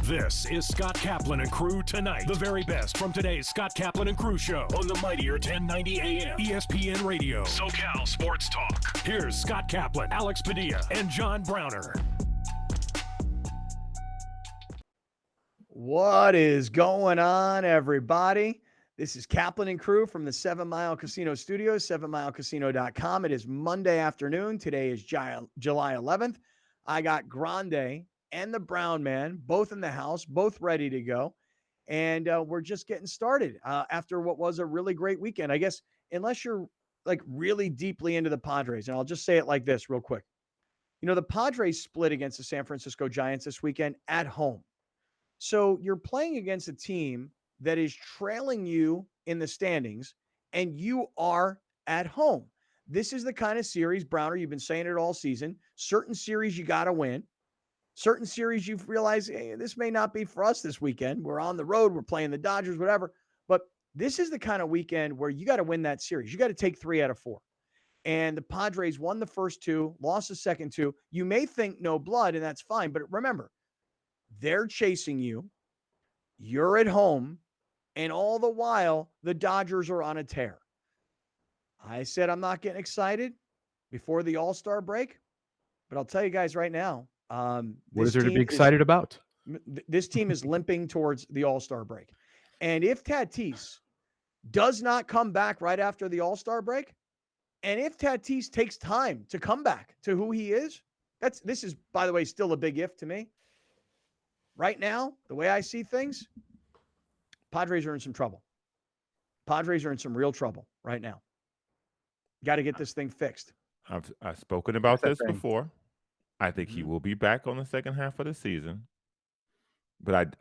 This is Scott Kaplan and Crew Tonight. The very best from today's Scott Kaplan and Crew show on the mightier 1090 AM ESPN Radio. SoCal Sports Talk. Here's Scott Kaplan, Alex Padilla, and John Browner. What is going on, everybody? This is Kaplan and Crew from the 7 Mile Casino Studios, 7milecasino.com. It is Monday afternoon. Today is July 11th. I got Grande and the Brown Man, both in the house, both ready to go. And we're just getting started after what was a really great weekend. I guess, unless you're like really deeply into the Padres, and I'll just say it like this real quick. You know, the Padres split against the San Francisco Giants this weekend at home. So you're playing against a team that is trailing you in the standings, and you are at home. This is the kind of series, Browner, you've been saying it all season. Certain series you got to win. Certain series you've realized, hey, this may not be for us this weekend. We're on the road. We're playing the Dodgers, whatever. But this is the kind of weekend where you got to win that series. You got to take 3 out of 4. And the Padres won the first 2, lost the second 2. You may think no blood, and that's fine. But remember, they're chasing you. You're at home. And all the while, the Dodgers are on a tear. I said I'm not getting excited before the All-Star break. But I'll tell you guys right now, what is there to be excited about? This team is limping towards the All-Star break. And if Tatis does not come back right after the All-Star break, and if Tatis takes time to come back to who he is, this is, by the way, still a big if to me. Right now, the way I see things, Padres are in some trouble. Padres are in some real trouble right now. Got to get this thing fixed. I've spoken about this before. I think he will be back on the second half of the season. But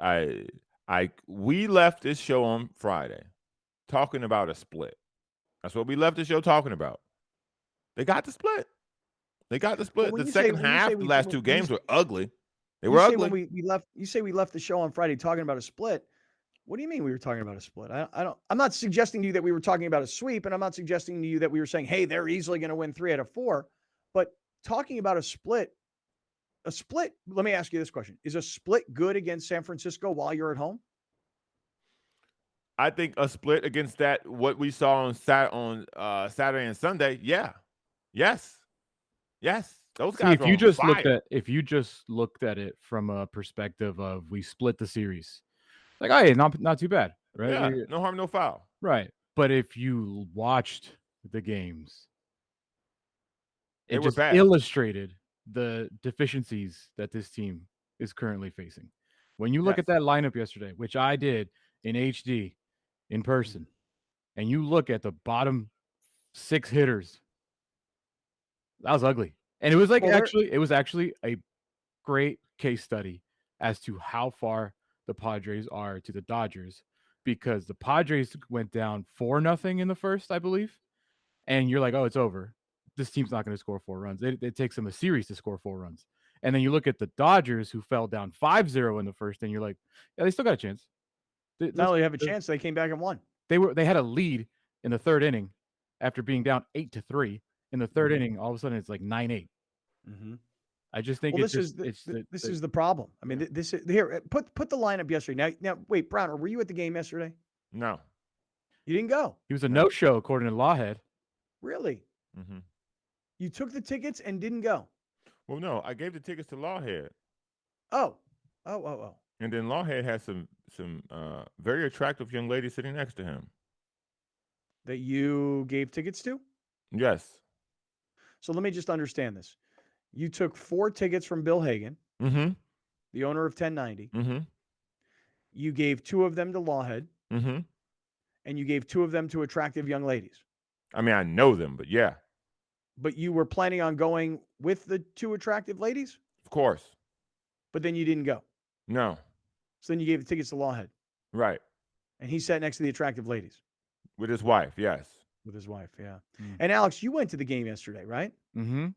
we left this show on Friday talking about a split. That's what we left the show talking about. They got the split. The second half, the last 2 games were ugly. They were ugly. You say we left the show on Friday talking about a split. What do you mean we were talking about a split? I'm not suggesting to you that we were talking about a sweep, and I'm not suggesting to you that we were saying, hey, they're easily going to win 3 out of 4. But talking about a split, let me ask you this question. Is a split good against San Francisco while you're at home? I think a split against that, what we saw on Saturday and Sunday, yeah. Yes. Those guys if you just looked at it from a perspective of we split the series, like, hey, not too bad, right? Yeah, no harm, no foul. Right. But if you watched the games, it just illustrated the deficiencies that this team is currently facing. When you look at that lineup yesterday, which I did in HD in person, and you look at the bottom 6 hitters, that was ugly. And it was it was actually a great case study as to how far the Padres are to the Dodgers, because the Padres went down 4-0 in the first, I believe. And you're like, oh, it's over. This team's not going to score 4 runs. It takes them a series to score 4 runs. And then you look at the Dodgers, who fell down 5-0 in the first, and you're like, yeah, they still got a chance. Not only have a chance, they came back and won. They had a lead in the 3rd inning after being down 8-3. In the 3rd inning, all of a sudden it's like 9-8. Mm-hmm. I just think this is the problem. I mean, this is here. Put the lineup yesterday. Now, wait, Browner, were you at the game yesterday? No, you didn't go. He was a no-show according to Lawhead. Really? Mm-hmm. You took the tickets and didn't go? Well, no, I gave the tickets to Lawhead. Oh. And then Lawhead had some very attractive young lady sitting next to him. That you gave tickets to? Yes. So let me just understand this. You took 4 tickets from Bill Hagan, the owner of 1090. Mm-hmm. You gave 2 of them to Lawhead. Mm-hmm. And you gave 2 of them to attractive young ladies. I mean, I know them, but yeah. But you were planning on going with the 2 attractive ladies? Of course. But then you didn't go? No. So then you gave the tickets to Lawhead? Right. And he sat next to the attractive ladies? With his wife, yes. With his wife, yeah. And Alex, you went to the game yesterday, right? Mm-hmm.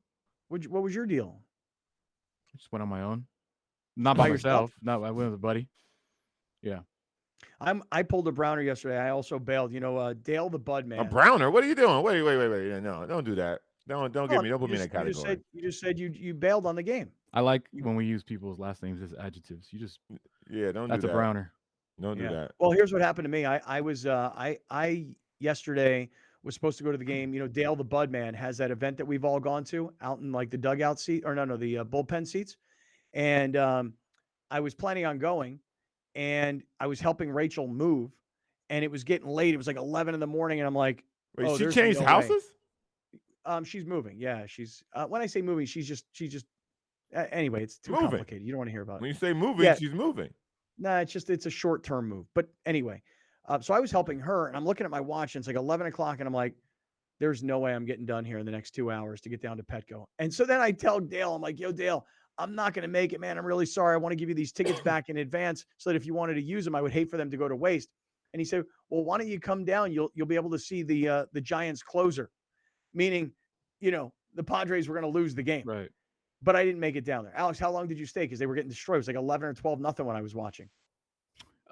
What was your deal? I just went on my own. Not by myself. No, I went with a buddy. Yeah. I pulled a Browner yesterday. I also bailed. You know, Dale the Bud Man. A Browner? What are you doing? Wait. No, don't do that. Don't put me in that category. You just said you bailed on the game. I like when we use people's last names as adjectives. You just don't do that. That's a Browner. Don't do that. Well, here's what happened to me. I was I yesterday was supposed to go to the game. You know, Dale the Bud Man has that event that we've all gone to out in like the dugout seat, or no, the bullpen seats. And I was planning on going, and I was helping Rachel move, and it was getting late. It was like 11 in the morning, and I'm like, Wait, oh, she there's changed no houses? way. She's moving. Yeah, she's when I say moving, she's just anyway, it's too Moving. complicated. You don't want to hear about it. When you say moving, she's moving. Nah, it's a short-term move. But anyway, so I was helping her, and I'm looking at my watch, and it's like 11 o'clock, and I'm like, there's no way I'm getting done here in the next 2 hours to get down to Petco. And so then I tell Dale, I'm like, yo, Dale, I'm not going to make it, man. I'm really sorry. I want to give you these tickets back in advance so that if you wanted to use them, I would hate for them to go to waste. And he said, well, why don't you come down? You'll be able to see the Giants closer, meaning, you know, the Padres were going to lose the game. Right. But I didn't make it down there. Alex, how long did you stay? Because they were getting destroyed. It was like 11 or 12 nothing when I was watching.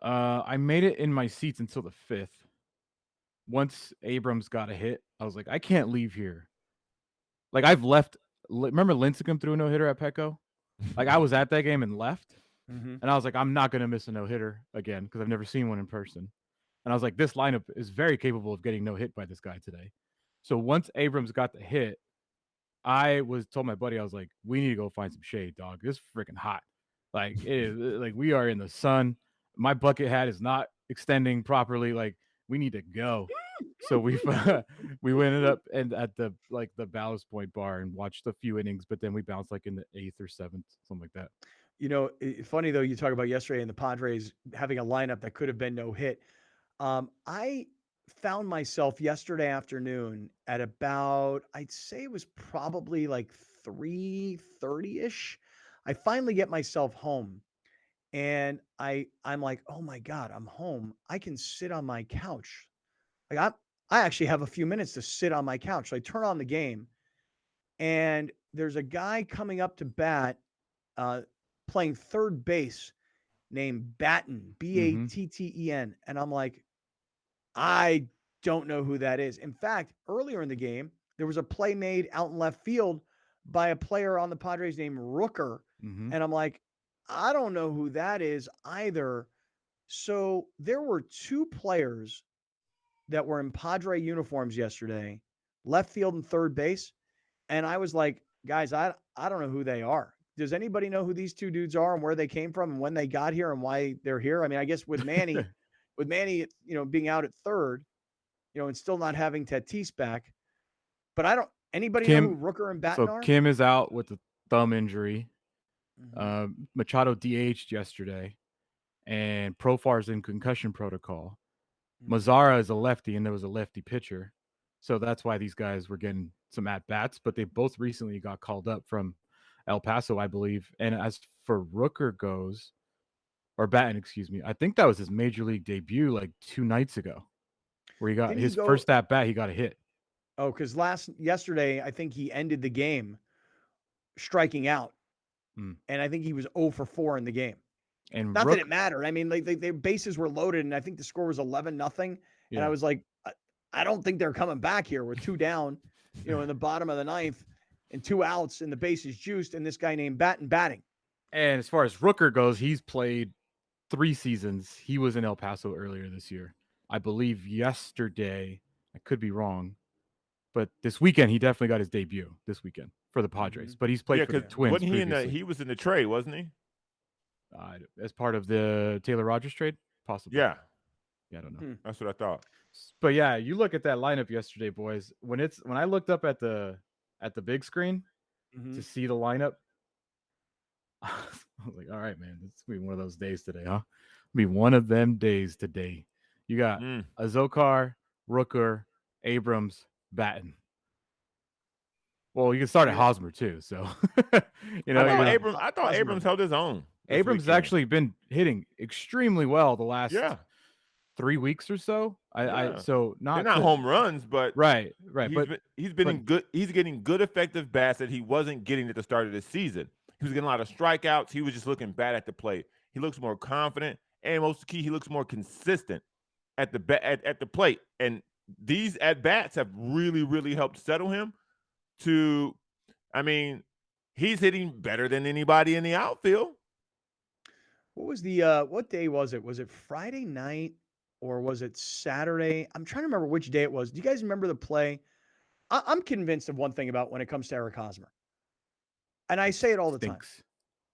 I made it in my seats until the 5th. Once Abrams got a hit, I was like, I can't leave here. Like, I've left. Remember Lincecum threw a no-hitter at Petco? Like, I was at that game and left. Mm-hmm. And I was like, I'm not going to miss a no-hitter again because I've never seen one in person. And I was like, this lineup is very capable of getting no hit by this guy today. So once Abrams got the hit, I told my buddy, I was like, we need to go find some shade, dog. This is freaking hot. Like, it is, like, we are in the sun. My bucket hat is not extending properly. Like, we need to go. So we ended up at the Ballast Point bar and watched a few innings, but then we bounced like in the 8th or 7th, something like that. You know, funny though, you talk about yesterday and the Padres having a lineup that could have been no hit. I found myself yesterday afternoon at about, I'd say it was probably like 3:30ish. I finally get myself home, and I'm like, oh my God, I'm home. I can sit on my couch. Like I actually have a few minutes to sit on my couch. So I turn on the game, and there's a guy coming up to bat, playing third base, named Batten, Batten. And I'm like, I don't know who that is. In fact, earlier in the game, there was a play made out in left field by a player on the Padres named Rooker. Mm-hmm. And I'm like, I don't know who that is either. So there were two players that were in Padre uniforms yesterday, left field and third base. And I was like, guys, I don't know who they are. Does anybody know who these two dudes are and where they came from and when they got here and why they're here? I mean, I guess with Manny, you know, being out at third, you know, and still not having Tatis back. But anybody know who Rooker and Batten are? Kim is out with a thumb injury. Mm-hmm. Machado DH'd yesterday, and Profar's in concussion protocol. Mazzara is a lefty, and there was a lefty pitcher. So that's why these guys were getting some at-bats, but they both recently got called up from El Paso, I believe. And as for Rooker goes, or Batten, excuse me, I think that was his major league debut like 2 nights ago, where he got his first at-bat, he got a hit. Oh, because yesterday, I think he ended the game striking out. And I think he was 0 for 4 in the game. And not that it mattered. I mean, like their bases were loaded, and I think the score was 11-0. And I was like, I don't think they're coming back here. We're 2 down, you know, in the bottom of the 9th, and 2 outs, and the bases juiced, and this guy named Batten batting. And as far as Rooker goes, he's played 3 seasons. He was in El Paso earlier this year. I believe yesterday. I could be wrong, but this weekend he definitely got his debut this weekend for the Padres. But he's played for the Twins. Wasn't he he was in the trade, wasn't he? As part of the Taylor Rogers trade, possibly. Yeah, I don't know. That's what I thought. But yeah, you look at that lineup yesterday, boys. When I looked up at the big screen to see the lineup, I was like, all right, man, it's gonna be one of those days today, huh? It'll be one of them days today. You got Azokar, Rooker, Abrams, Batten. Well, you can start at Hosmer too. So you know, I thought Abrams held his own. Abrams has actually been hitting extremely well the last 3 weeks or so. So they're not home runs, but right. He's getting good effective bats that he wasn't getting at the start of the season. He was getting a lot of strikeouts. He was just looking bad at the plate. He looks more confident, and most key, he looks more consistent at the plate. And these at bats have really, really helped settle him. I mean, he's hitting better than anybody in the outfield. What was the what day was it? Was it Friday night or was it Saturday? I'm trying to remember which day it was. Do you guys remember the play? I'm convinced of one thing about when it comes to Eric Hosmer, and I say it all the time.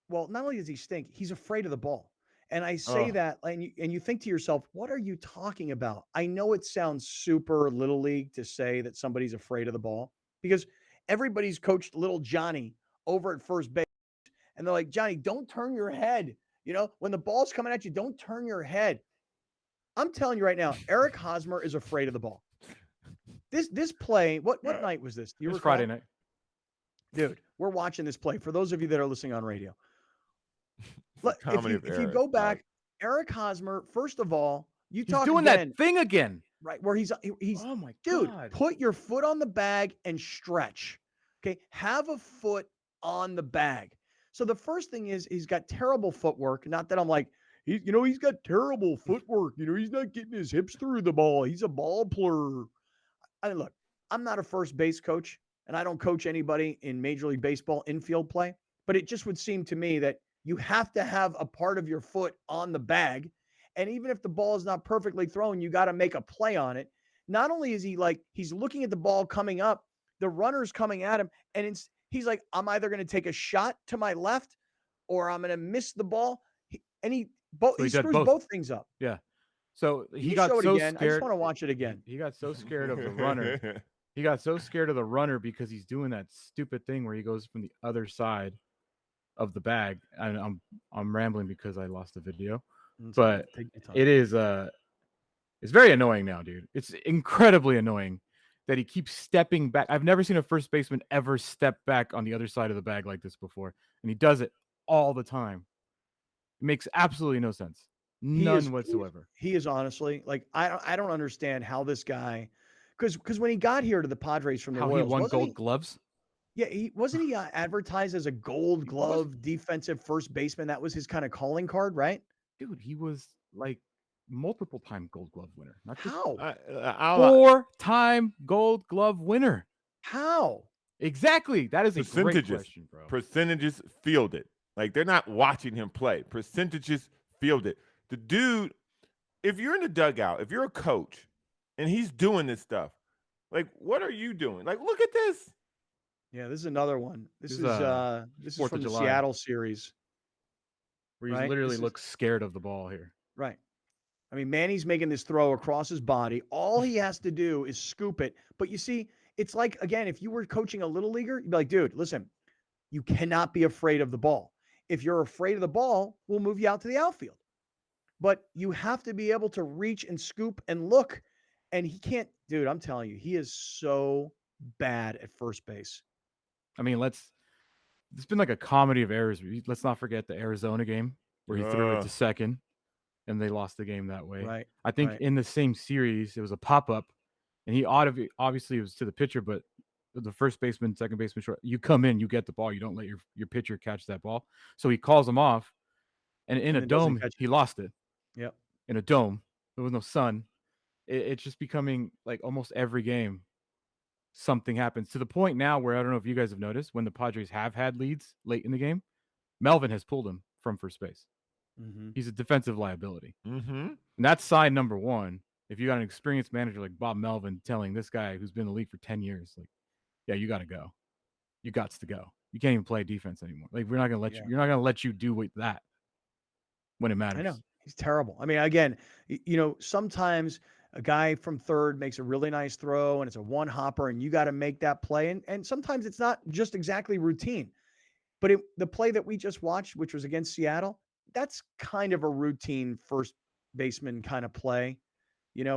Well, not only does he stink, he's afraid of the ball. And I say that, and you think to yourself, what are you talking about? I know it sounds super little league to say that somebody's afraid of the ball because everybody's coached little Johnny over at first base. And they're like, Johnny, don't turn your head. You know, when the ball's coming at you, don't turn your head. I'm telling you right now, Eric Hosmer is afraid of the ball. This play, what night was this? It was Friday night. Dude, we're watching this play. For those of you that are listening on radio, if you go back, Eric Hosmer, first of all, he's doing that thing again, right? Where he's oh my dude, God. Put your foot on the bag and stretch. Okay, have a foot on the bag. So the first thing is he's got terrible footwork. Not that I'm like he's got terrible footwork. He's not getting his hips through the ball. He's a ball player. Look, I'm not a first base coach, and I don't coach anybody in Major League Baseball infield play. But it just would seem to me that you have to have a part of your foot on the bag. And even if the ball is not perfectly thrown, you got to make a play on it. Not only is he's looking at the ball coming up, the runner's coming at him, and he's like, I'm either going to take a shot to my left or I'm going to miss the ball. He screws both things up. Yeah. So he got so scared. I just want to watch it again. He got so scared of the runner. He got so scared of the runner because he's doing that stupid thing where he goes from the other side of the bag. And I'm rambling because I lost the video, but it is it's very annoying now, dude. It's incredibly annoying that he keeps stepping back. I've never seen a first baseman ever step back on the other side of the bag like this before, and he does it all the time. It makes absolutely no sense. None whatsoever. He is honestly like I don't understand how this guy, because when he got here to the Padres from the Royals, he won Gold Gloves. Yeah, he wasn't advertised as a Gold Glove defensive first baseman. That was his kind of calling card, right? Dude, he was like multiple time Gold Glove winner. Not just how? 4-time Gold Glove winner. How? Exactly. That is a great question, bro. Percentages fielded. Like they're not watching him play. Percentages fielded. The dude, if you're in the dugout, if you're a coach and he's doing this stuff, like what are you doing? Like, look at this. Yeah, this is another one. This is from the Seattle series. Where he literally looks scared of the ball here. Right. I mean, Manny's making this throw across his body. All he has to do is scoop it. But you see, it's like, again, if you were coaching a little leaguer, you'd be like, dude, listen, you cannot be afraid of the ball. If you're afraid of the ball, we'll move you out to the outfield. But you have to be able to reach and scoop and look. And he can't, dude, I'm telling you, he is so bad at first base. I mean, it's been like a comedy of errors. Let's not forget the Arizona game where he threw it to second and they lost the game that way. Right. I think in the same series, it was a pop-up and he obviously it was to the pitcher, but the first baseman, second baseman, short, you come in, you get the ball. You don't let your pitcher catch that ball. So he calls him off. And in a dome, he lost it. Yep. In a dome. There was no sun. It's just becoming like almost every game something happens to the point now where I don't know if you guys have noticed when the Padres have had leads late in the game, Melvin has pulled him from first base. Mm-hmm. He's a defensive liability. Mm-hmm. And that's sign number one. If you got an experienced manager like Bob Melvin telling this guy who's been in the league for 10 years, like, yeah, you got to go. You got to go. You can't even play defense anymore. Like, we're not going to let you. You're not going to let you do that when it matters. I know. He's terrible. I mean, again, sometimes a guy from third makes a really nice throw and it's a one hopper and you got to make that play. And sometimes it's not just exactly routine. But the play that we just watched, which was against Seattle, that's kind of a routine first baseman kind of play.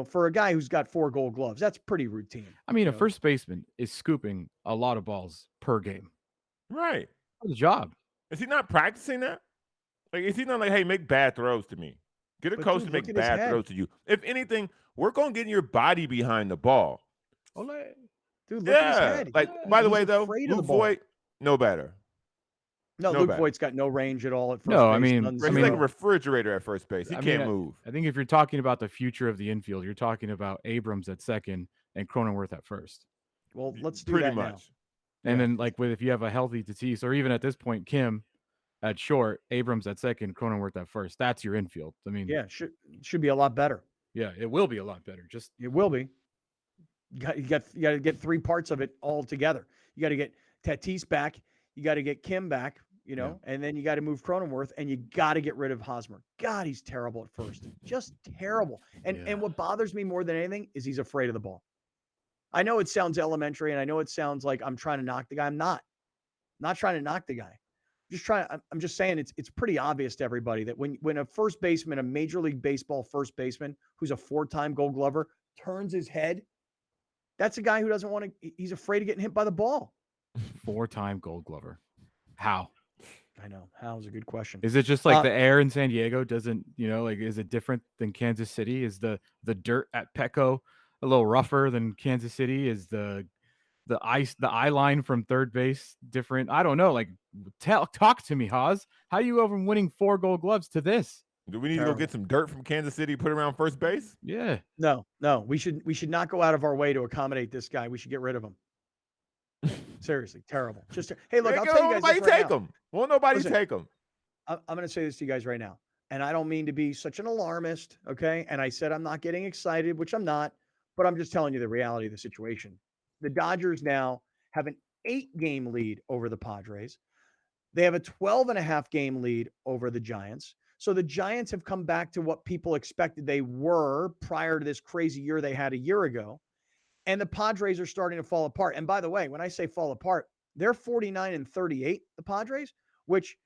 For a guy who's got 4 Gold Gloves, that's pretty routine. I mean, a first baseman is scooping a lot of balls per game. Right. That's a job. Is he not practicing that? Like, is he not like, hey, make bad throws to me? Get a coach to make bad throws to you. If anything, we're going to get your body behind the ball. Dude, look at his head. Like, by the way, though, Luke Voigt, no better. No, Luke Voigt's got no range at all at first base. No, I mean, he's like a refrigerator at first base. He can't move. I think if you're talking about the future of the infield, you're talking about Abrams at second and Cronenworth at first. Well, let's do that now. And then if you have a healthy Tatis, or even at this point, Kim at short, Abrams at second, Cronenworth at first, that's your infield. I mean, should be a lot better. Yeah, it will be a lot better. It will be. You got to get three parts of it all together. You got to get Tatis back. You got to get Kim back. And then you got to move Cronenworth, and you got to get rid of Hosmer. God, he's terrible at first. Just terrible. And what bothers me more than anything is he's afraid of the ball. I know it sounds elementary, and I know it sounds like I'm trying to knock the guy. I'm not trying to knock the guy. I'm just saying it's pretty obvious to everybody that when a first baseman, a Major League Baseball first baseman who's a 4-time Gold Glover turns his head, that's a guy who doesn't want to. He's afraid of getting hit by the ball. 4-time Gold Glover. How? I know. How is a good question. Is it just like the air in San Diego doesn't, is it different than Kansas City? Is the dirt at Petco a little rougher than Kansas City? Is the eye line from third base different? I don't know. Talk to me, Haas. How are you over winning 4 Gold Gloves to this? Do we need to go get some dirt from Kansas City, put around first base? Yeah. No. We should not go out of our way to accommodate this guy. We should get rid of him. Seriously, terrible. Just hey, look, I'll tell you guys. Won't nobody take him? I'm going to say this to you guys right now, and I don't mean to be such an alarmist, okay? And I said I'm not getting excited, which I'm not, but I'm just telling you the reality of the situation. The Dodgers now have an 8-game lead over the Padres. They have a 12.5-game lead over the Giants. So the Giants have come back to what people expected they were prior to this crazy year they had a year ago. And the Padres are starting to fall apart. And by the way, when I say fall apart, they're 49-38, the Padres, which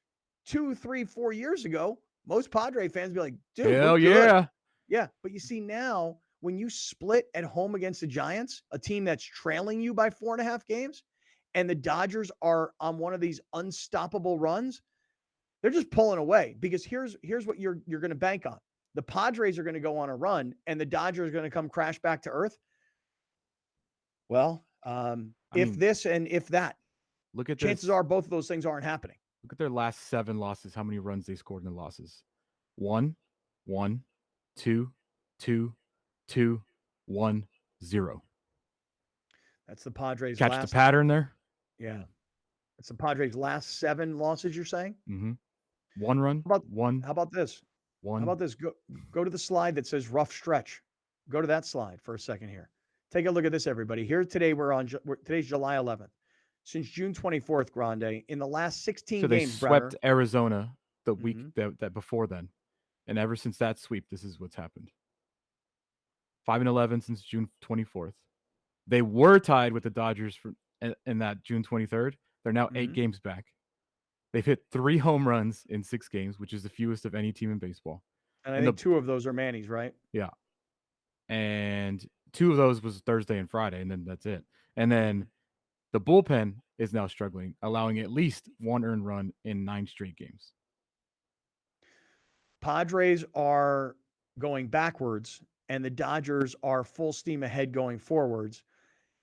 2, 3, 4 years ago, most Padre fans would be like, dude, hell yeah. Yeah. But you see now, when you split at home against the Giants, a team that's trailing you by 4.5 games, and the Dodgers are on one of these unstoppable runs, they're just pulling away. Because here's what you're going to bank on. The Padres are going to go on a run, and the Dodgers are going to come crash back to earth. Well, if this and if that, look at chances are both of those things aren't happening. Look at their last 7 losses. How many runs they scored in the losses? 1, 1, 2, 2, 2, 1, 0. That's the Padres. Catch the pattern there? Yeah. It's the Padres' last 7 losses, you're saying? Mm-hmm. 1 run. How about one? How about this? 1. How about this? Go to the slide that says rough stretch. Go to that slide for a second here. Take a look at this, everybody. Here today, today's July 11th. Since June 24th, Grande, in the last 16 games, they swept Browner, Arizona the week that before then. And ever since that sweep, this is what's happened. 5-11 since June 24th. They were tied with the Dodgers in that June 23rd. They're now 8 games back. They've hit 3 home runs in 6 games, which is the fewest of any team in baseball. And I think 2 of those are Manny's, right? Yeah. And 2 of those was Thursday and Friday, and then that's it. And then the bullpen is now struggling, allowing at least 1 earned run in 9 straight games. Padres are going backwards, and the Dodgers are full steam ahead going forwards.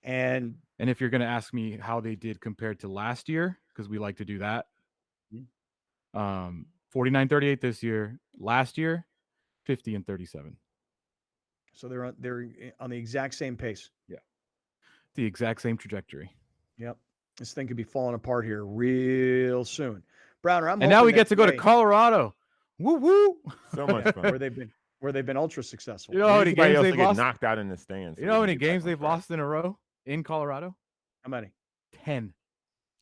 And if you're going to ask me how they did compared to last year, because we like to do that, 49-38 this year. Last year, 50-37. So they're on the exact same pace. Yeah. The exact same trajectory. Yep. This thing could be falling apart here real soon. Browner, and now we get to go to Colorado. Woo woo! So much fun. where they've been ultra successful. You know how many games they've lost? Knocked out in the stands. You know how many games they've lost in a row in Colorado? How many? 10.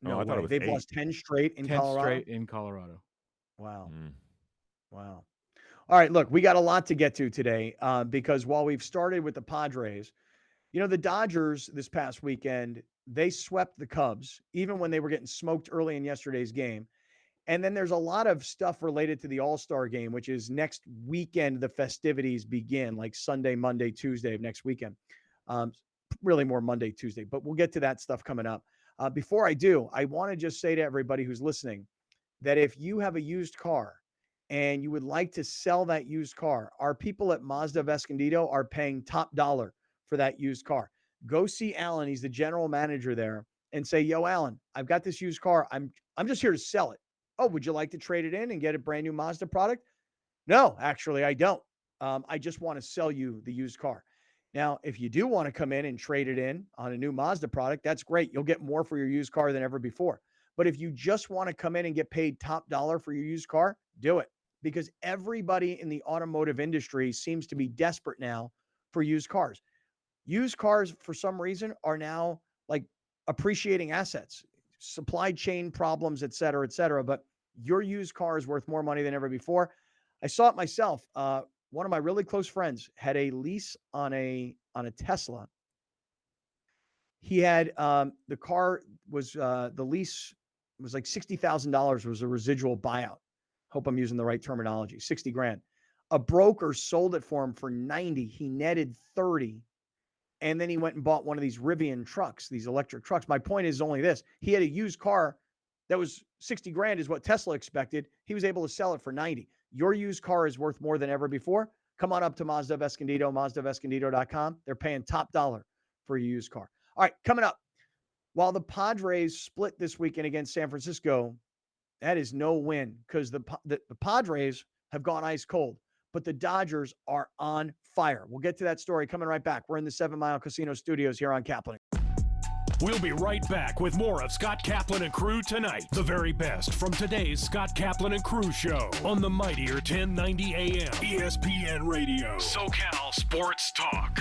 No, I thought it was 8. They've lost 10 straight in 10 Colorado. 10 straight in Colorado. Wow. Wow. All right, look, we got a lot to get to today because while we've started with the Padres, the Dodgers this past weekend, they swept the Cubs, even when they were getting smoked early in yesterday's game. And then there's a lot of stuff related to the All-Star game, which is next weekend. The festivities begin like Sunday, Monday, Tuesday of next weekend. Really more Monday, Tuesday, but we'll get to that stuff coming up. Before I do, I want to just say to everybody who's listening that if you have a used car and you would like to sell that used car, our people at Mazda of Escondido are paying top dollar for that used car. Go see Alan. He's the general manager there, and say, yo, Alan, I've got this used car. I'm just here to sell it. Oh, would you like to trade it in and get a brand new Mazda product? No, actually, I don't. I just want to sell you the used car. Now, if you do want to come in and trade it in on a new Mazda product, that's great. You'll get more for your used car than ever before. But if you just want to come in and get paid top dollar for your used car, do it. Because everybody in the automotive industry seems to be desperate now for used cars. Used cars, for some reason, are now like appreciating assets, supply chain problems, et cetera, et cetera. But your used car is worth more money than ever before. I saw it myself. One of my really close friends had a lease on a Tesla. He had the car was the lease was like $60,000 was a residual buyout. Hope I'm using the right terminology. 60 grand. A broker sold it for him for 90. He netted 30. And then he went and bought one of these Rivian trucks, these electric trucks. My point is only this. He had a used car that was 60 grand is what Tesla expected. He was able to sell it for 90. Your used car is worth more than ever before. Come on up to Mazda of Escondido, MazdaofEscondido.com. They're paying top dollar for a used car. All right, coming up. While the Padres split this weekend against San Francisco, that is no win because the Padres have gone ice cold, but the Dodgers are on fire. We'll get to that story coming right back. We're in the 7 Mile Casino Studios here on Kaplan. We'll be right back with more of Scott Kaplan and Crew tonight. The very best from today's Scott Kaplan and Crew show on the mightier 1090 AM ESPN Radio. SoCal Sports Talk.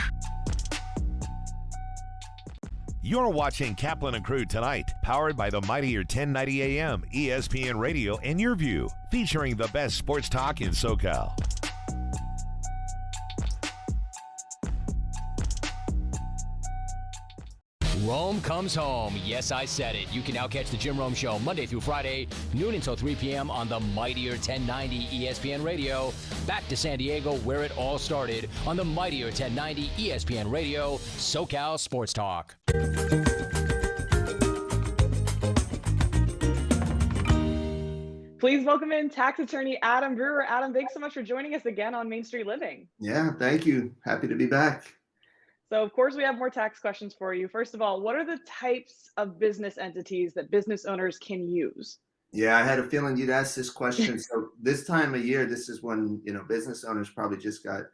You're watching Kaplan and Crew tonight, powered by the mightier 1090 AM ESPN Radio and Your View, featuring the best sports talk in SoCal. Rome comes home. Yes, I said it. You can now catch the Jim Rome Show Monday through Friday, noon until 3 p.m. on the mightier 1090 ESPN Radio. Back to San Diego, where it all started, on the mightier 1090 ESPN Radio, SoCal Sports Talk. Please welcome in tax attorney Adam Brewer. Adam, thanks so much for joining us again on Main Street Living. Yeah, thank you. Happy to be back. So, of course, we have more tax questions for you. First of all, what are the types of business entities that business owners can use? Yeah, I had a feeling you'd ask this question. So this time of year, this is when, business owners probably just got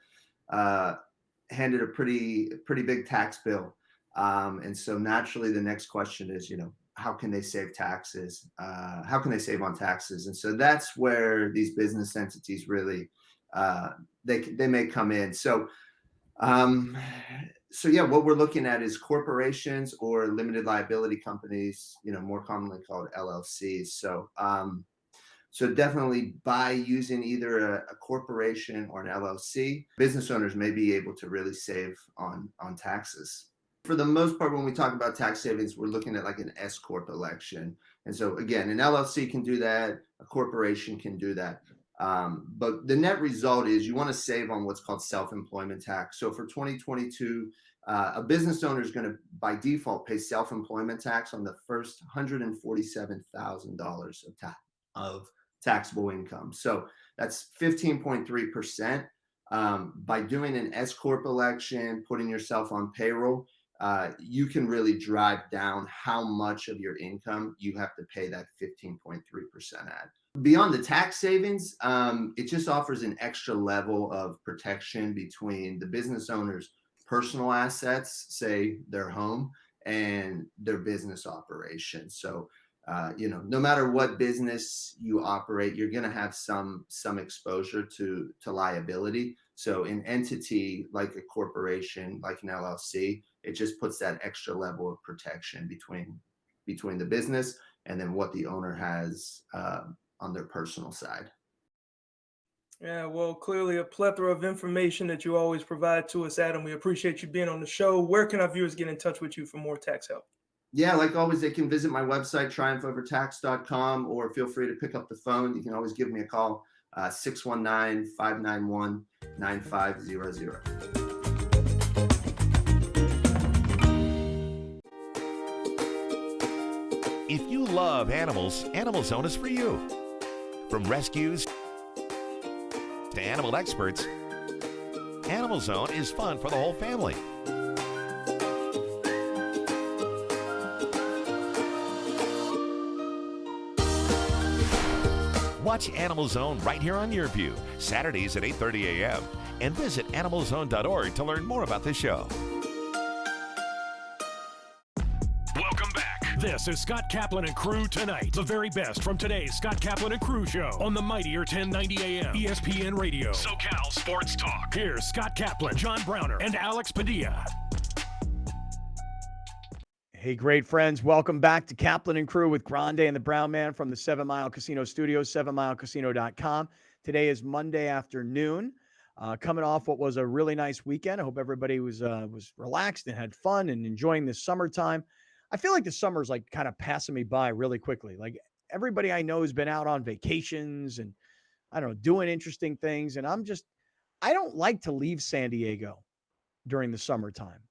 handed a pretty big tax bill. And so naturally, the next question is, how can they save taxes? How can they save on taxes? And so that's where these business entities really, they may come in. So yeah, what we're looking at is corporations or limited liability companies, more commonly called LLCs. So definitely by using either a corporation or an LLC, business owners may be able to really save on taxes. For the most part, when we talk about tax savings, we're looking at like an S Corp election. And so again, an LLC can do that, a corporation can do that. But the net result is you want to save on what's called self-employment tax. So for 2022, a business owner is going to, by default, pay self-employment tax on the first $147,000 of taxable income. So that's 15.3%. By doing an S Corp election, putting yourself on payroll, you can really drive down how much of your income you have to pay that 15.3% at. Beyond the tax savings, it just offers an extra level of protection between the business owner's personal assets, say their home, and their business operation. So, no matter what business you operate, you're going to have some exposure to liability. So an entity like a corporation, like an LLC, it just puts that extra level of protection between the business and then what the owner has on their personal side. Yeah, well, clearly a plethora of information that you always provide to us, Adam. We appreciate you being on the show. Where can our viewers get in touch with you for more tax help? Yeah, like always, they can visit my website, triumphovertax.com, or feel free to pick up the phone. You can always give me a call, 619-591-9500. If you love animals, Animal Zone is for you. From rescues to animal experts, Animal Zone is fun for the whole family. Watch Animal Zone right here on your view, Saturdays at 8:30 a.m. And visit animalzone.org to learn more about the show. Welcome back. This is Scott Kaplan and Crew Tonight. The very best from today's Scott Kaplan and Crew show on the mightier 1090 AM ESPN Radio. SoCal Sports Talk. Here's Scott Kaplan, John Browner, and Alex Padilla. Hey, great friends. Welcome back to Kaplan and Crew with Grande and the Brown Man from the 7 Mile Casino Studios, 7milecasino.com. Today is Monday afternoon. Coming off what was a really nice weekend. I hope everybody was relaxed and had fun and enjoying the summertime. I feel like the summer's like kind of passing me by really quickly. Like everybody I know has been out on vacations and I don't know, doing interesting things. And I don't like to leave San Diego during the summertime.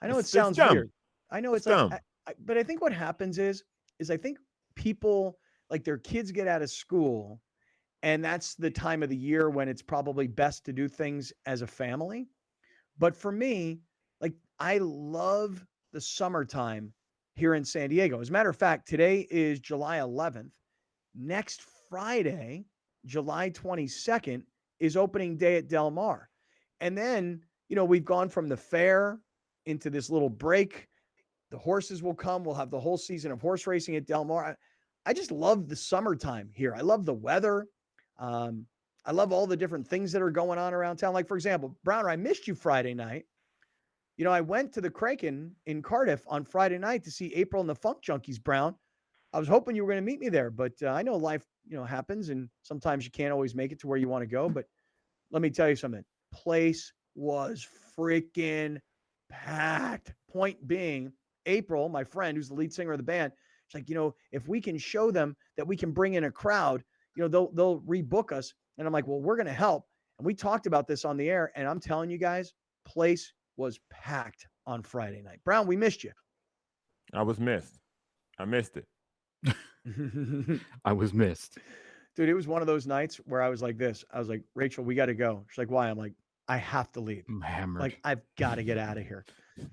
I know it sounds weird. I know it's dumb. Like, but I think what happens is I think people, like their kids get out of school and that's the time of the year when it's probably best to do things as a family. But for me, like I love the summertime here in San Diego. As a matter of fact, today is July 11th. Next Friday, July 22nd, is opening day at Del Mar. And then, we've gone from the fair into this little break. The horses will come. We'll have the whole season of horse racing at Del Mar. I just love the summertime here. I love the weather. I love all the different things that are going on around town. Like, for example, Browner, I missed you Friday night. I went to the Kraken in Cardiff on Friday night to see April and the Funk Junkies, Brown. I was hoping you were going to meet me there, but I know life, happens, and sometimes you can't always make it to where you want to go. But let me tell you something. Place was freaking packed. Point being, April, my friend, who's the lead singer of the band, she's like, if we can show them that we can bring in a crowd, they'll rebook us. And I'm like, well, we're going to help. And we talked about this on the air. And I'm telling you guys, place was packed on Friday night. Brown, we missed you. I was missed. I missed it. I was missed. Dude, it was one of those nights where I was like this. I was like, Rachel, we got to go. She's like, why? I'm like, I have to leave. I'm hammered. Like, I've got to get out of here.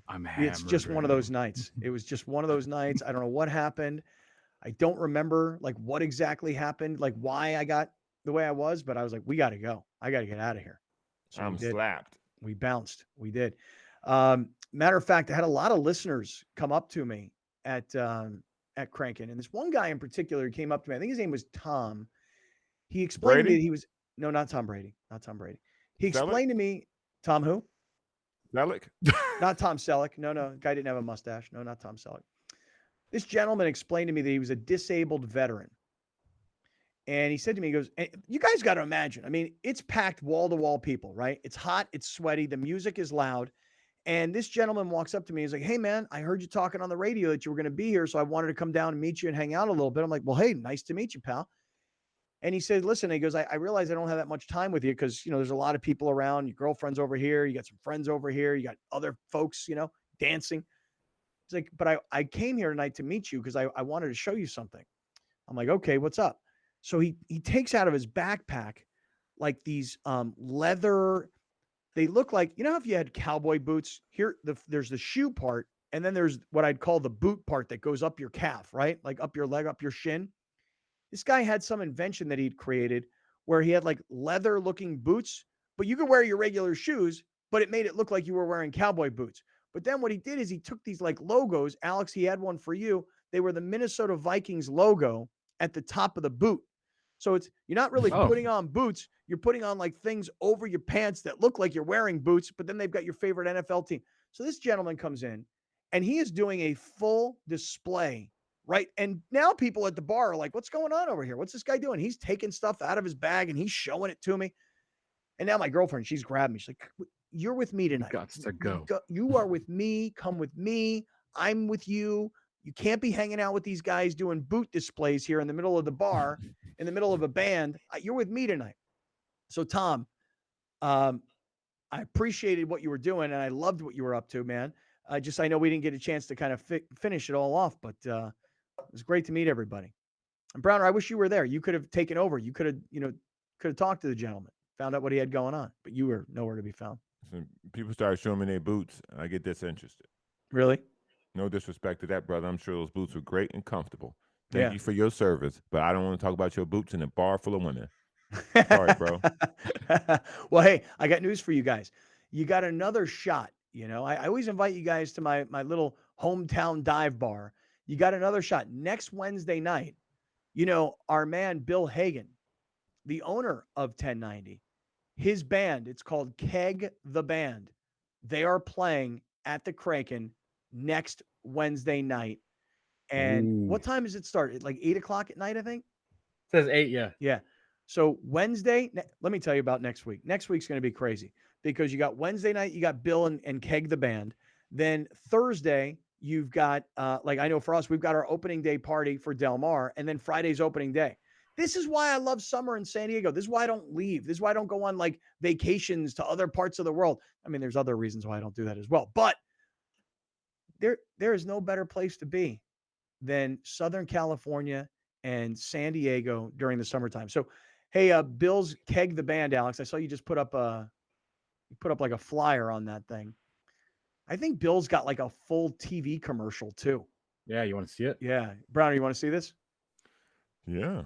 I'm hammered. It's just one of those nights. It was just one of those nights. I don't know what happened. I don't remember like what exactly happened, like why I got the way I was, but I was like, we got to go. I got to get out of here. So I'm slapped. We bounced. We did. Matter of fact, I had a lot of listeners come up to me at Crankin. And this one guy in particular came up to me. I think his name was Tom. He explained to me that he was, no, not Tom Brady. Not Tom Brady. He explained to me, Tom who? Selleck? Not Tom Selleck. No, guy didn't have a mustache. No, not Tom Selleck. This gentleman explained to me that he was a disabled veteran. And he said to me, he goes, you guys got to imagine. I mean, it's packed wall to wall people, right? It's hot. It's sweaty. The music is loud. And this gentleman walks up to me. He's like, hey, man, I heard you talking on the radio that you were going to be here. So I wanted to come down and meet you and hang out a little bit. I'm like, well, hey, nice to meet you, pal. And he said, listen, he goes, I realize I don't have that much time with you because, there's a lot of people around. Your girlfriend's over here. You got some friends over here. You got other folks, dancing. He's like, but I came here tonight to meet you because I wanted to show you something. I'm like, okay, what's up? So he takes out of his backpack like these leather. They look like, how if you had cowboy boots here, there's the shoe part. And then there's what I'd call the boot part that goes up your calf, right? Like up your leg, up your shin. This guy had some invention that he'd created where he had like leather looking boots, but you could wear your regular shoes, but it made it look like you were wearing cowboy boots. But then what he did is he took these like logos. Alex, he had one for you. They were the Minnesota Vikings logo at the top of the boot. So you're not really putting on boots. You're putting on like things over your pants that look like you're wearing boots, but then they've got your favorite NFL team. So this gentleman comes in and he is doing a full display, right? And now people at the bar are like, what's going on over here? What's this guy doing? He's taking stuff out of his bag and he's showing it to me. And now my girlfriend, she's grabbed me. She's like, you're with me tonight. Got to go. You are with me. Come with me. I'm with you. You can't be hanging out with these guys doing boot displays here in the middle of the bar, in the middle of a band. You're with me tonight. So, Tom, I appreciated what you were doing, and I loved what you were up to, man. I know we didn't get a chance to kind of finish it all off, but it was great to meet everybody. And Browner, I wish you were there. You could have taken over. You could have talked to the gentleman, found out what he had going on, but you were nowhere to be found. So people started showing me their boots, and I get disinterested. Really? No disrespect to that, brother. I'm sure those boots were great and comfortable. Thank you for your service, but I don't want to talk about your boots in a bar full of women. Sorry, bro. Well, hey, I got news for you guys. You got another shot. I always invite you guys to my little hometown dive bar. You got another shot next Wednesday night. Our man Bill Hagan, the owner of 1090, his band, it's called Keg the Band. They are playing at the Kraken next Wednesday night. And what time does it start? Like 8:00 at night, I think? It says 8, yeah. Yeah. So Wednesday, let me tell you about next week. Next week's going to be crazy because you got Wednesday night, you got Bill and Keg the Band. Then Thursday, you've got, I know for us, we've got our opening day party for Del Mar, and then Friday's opening day. This is why I love summer in San Diego. This is why I don't leave. This is why I don't go on like vacations to other parts of the world. I mean, there's other reasons why I don't do that as well. But there is no better place to be than Southern California and San Diego during the summertime. So, hey, Bill's Keg the Band, Alex. I saw you just put up like a flyer on that thing. I think Bill's got like a full TV commercial too. Yeah, you want to see it? Yeah, Browner, you want to see this? Yeah.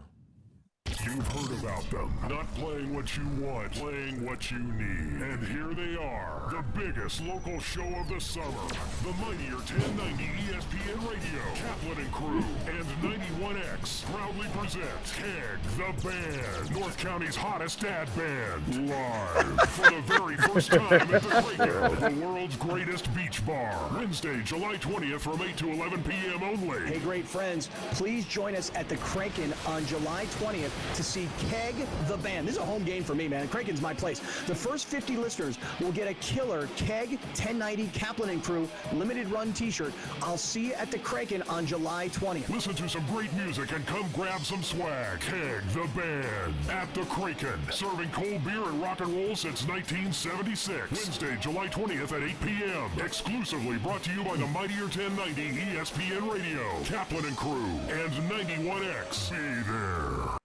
You've heard about them. Not playing what you want, playing what you need. And here they are, the biggest local show of the summer. The mightier 1090 ESPN Radio, Kaplan and Crew, and 91X proudly present Keg the Band, North County's hottest dad band, live for the very first time at the Kraken, the world's greatest beach bar. Wednesday, July 20th from 8 to 11 p.m. only. Hey, great friends, please join us at the Kraken on July 20th to see Keg the Band. This is a home game for me, man. Kraken's my place. The first 50 listeners will get a killer Keg 1090 Kaplan and Crew limited run t-shirt. I'll see you at the Kraken on July 20th. Listen to some great music and come grab some swag. Keg the Band at the Kraken. Serving cold beer and rock and roll since 1976. Wednesday, July 20th at 8 p.m. Exclusively brought to you by the mightier 1090 ESPN Radio, Kaplan and Crew, and 91X. Be there.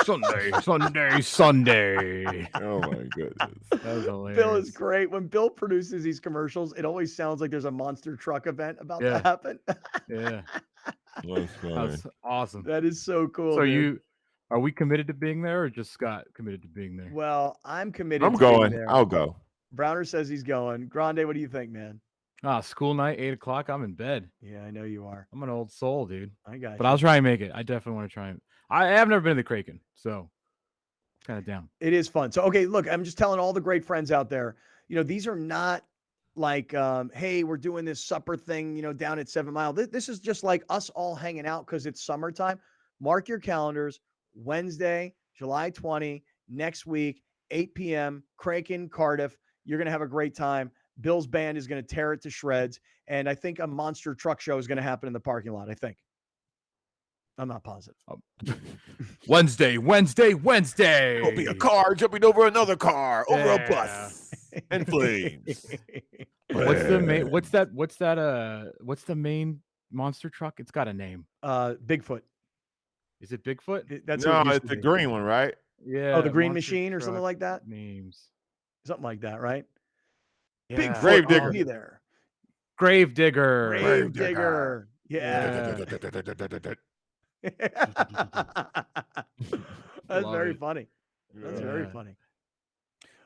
Sunday. Oh my goodness. That was hilarious. Bill is great. When Bill produces these commercials, it always sounds like there's a monster truck event about to happen. Yeah. That's funny. That's awesome. That is so cool. So dude. are we committed to being there, or just Scott committed to being there? Well, I'm committed. I'm to going. being there. I'll go. Browner says he's going. Grande, what do you think, man? School night, 8:00. I'm in bed. Yeah, I know you are. I'm an old soul, dude. I got But you. I'll try and make it. I definitely want to try and. I have never been to the Kraken, so kind of down. It is fun. So, okay, look, I'm just telling all the great friends out there, these are not like, hey, we're doing this supper thing, down at 7 Mile. This is just like us all hanging out because it's summertime. Mark your calendars. Wednesday, July 20, next week, 8 p.m., Kraken, Cardiff. You're going to have a great time. Bill's band is going to tear it to shreds. And I think a monster truck show is going to happen in the parking lot, I think. I'm not positive. Wednesday. There'll be a car jumping over another car, over a bus, and flames. What's the main monster truck? It's got a name. Bigfoot. Is it Bigfoot? That's no, it's the green one, right? Yeah. Oh, the Green Machine or something like that? Names. Something like that, right? Yeah. Bigfoot, Gravedigger. I'll be there. Gravedigger. Gravedigger. Yeah. That's very funny. That's very funny.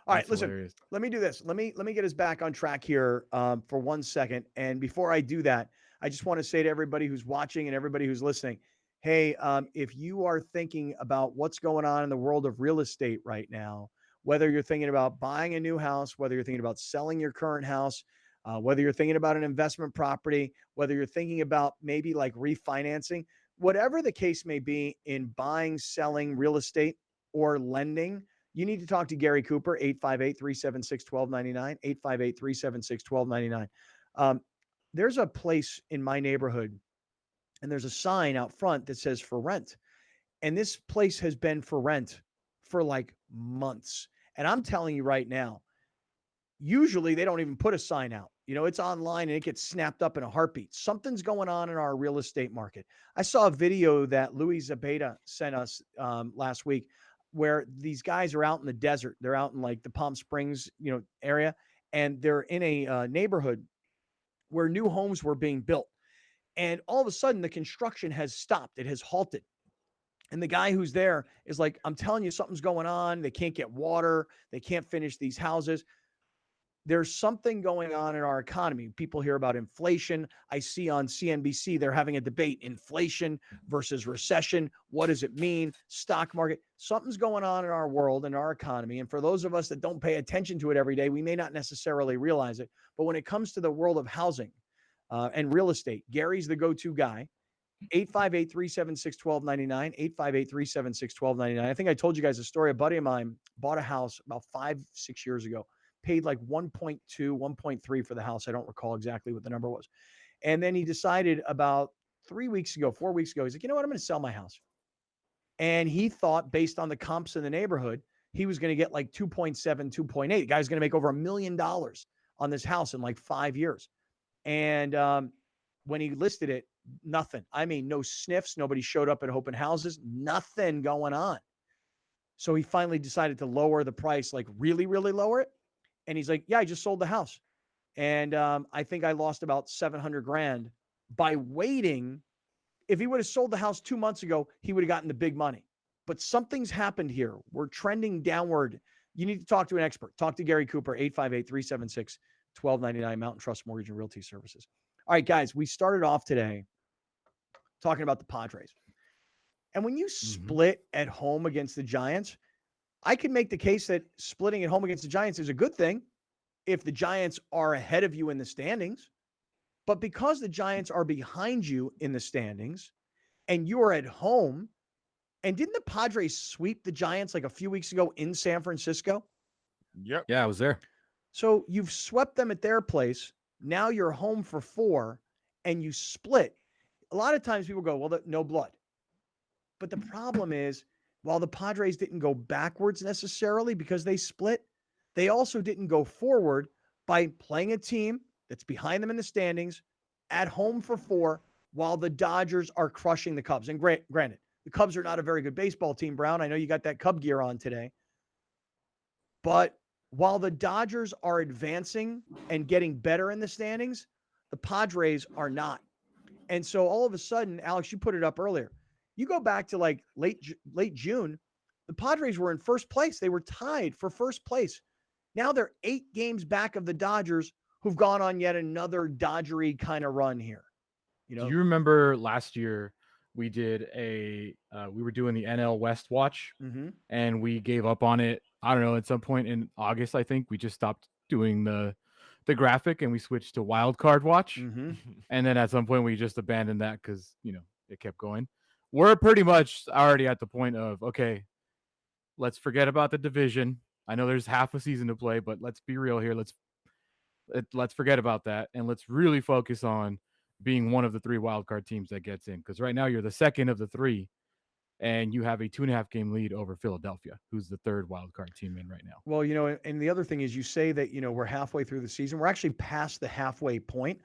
All right, listen, hilarious. let me do this. Let me get us back on track here for 1 second. And before I do that, I just want to say to everybody who's watching and everybody who's listening, hey, if you are thinking about what's going on in the world of real estate right now, whether you're thinking about buying a new house, whether you're thinking about selling your current house, whether you're thinking about an investment property, whether you're thinking about maybe like refinancing, whatever the case may be in buying, selling real estate or lending, you need to talk to Gary Cooper, 858-376-1299, 858-376-1299. There's a place in my neighborhood, and there's a sign out front that says for rent. And this place has been for rent for like months. And I'm telling you right now, usually they don't even put a sign out. It's online and it gets snapped up in a heartbeat. Something's going on in our real estate market. I saw a video that Louis Zabeda sent us last week where these guys are out in the desert. They're out in like the Palm Springs, area, and they're in a neighborhood where new homes were being built. And all of a sudden, the construction has stopped. It has halted. And the guy who's there is like, I'm telling you, something's going on. They can't get water. They can't finish these houses. There's something going on in our economy. People hear about inflation. I see on CNBC, they're having a debate, inflation versus recession. What does it mean? Stock market. Something's going on in our world and our economy. And for those of us that don't pay attention to it every day, we may not necessarily realize it. But when it comes to the world of housing and real estate, Gary's the go-to guy. 858-376-1299, 858-376-1299. I think I told you guys a story. A buddy of mine bought a house about 5-6 years ago, paid like 1.2, 1.3 for the house. I don't recall exactly what the number was. And then he decided about 4 weeks ago, he's like, you know what? I'm going to sell my house. And he thought, based on the comps in the neighborhood, he was going to get like 2.7, 2.8. The guy's going to make over $1 million on this house in like 5 years. And when he listed it, nothing. I mean, no sniffs. Nobody showed up at open houses. Nothing going on. So he finally decided to lower the price, like really, really lower it. And he's like, yeah, I just sold the house. And I think I lost about $700,000 by waiting. If he would have sold the house 2 months ago, he would have gotten the big money. But something's happened here. We're trending downward. You need to talk to an expert. Talk to Gary Cooper, 858-376-1299, Mountain Trust Mortgage and Realty Services. All right, guys, we started off today talking about the Padres. And when you split at home against the Giants, I can make the case that splitting at home against the Giants is a good thing if the Giants are ahead of you in the standings. But because the Giants are behind you in the standings and you are at home, and didn't the Padres sweep the Giants like a few weeks ago in San Francisco? Yep. Yeah, I was there. So you've swept them at their place. Now you're home for 4 and you split. A lot of times people go, well, no blood. But the problem is, while the Padres didn't go backwards necessarily because they split, they also didn't go forward by playing a team that's behind them in the standings at home for 4 while the Dodgers are crushing the Cubs. And granted, the Cubs are not a very good baseball team, Brown. I know you got that Cub gear on today. But while the Dodgers are advancing and getting better in the standings, the Padres are not. And so all of a sudden, Alex, you put it up earlier. You go back to like late June, the Padres were in first place. They were tied for first place. Now they're 8 games back of the Dodgers, who've gone on yet another Dodgery kind of run here. You know, do you remember last year we did we were doing the NL West watch and we gave up on it. I don't know, at some point in August, I think we just stopped doing the graphic and we switched to wild card watch. And then at some point we just abandoned that because, you know, it kept going. We're pretty much already at the point of, okay, let's forget about the division. I know there's half a season to play, but let's be real here. Let's forget about that. And let's really focus on being one of the 3 wildcard teams that gets in. Because right now you're the second of the 3 and you have a 2.5 game lead over Philadelphia, who's the 3rd wildcard team in right now. Well, you know, and the other thing is you say that, you know, we're halfway through the season. We're actually past the halfway point.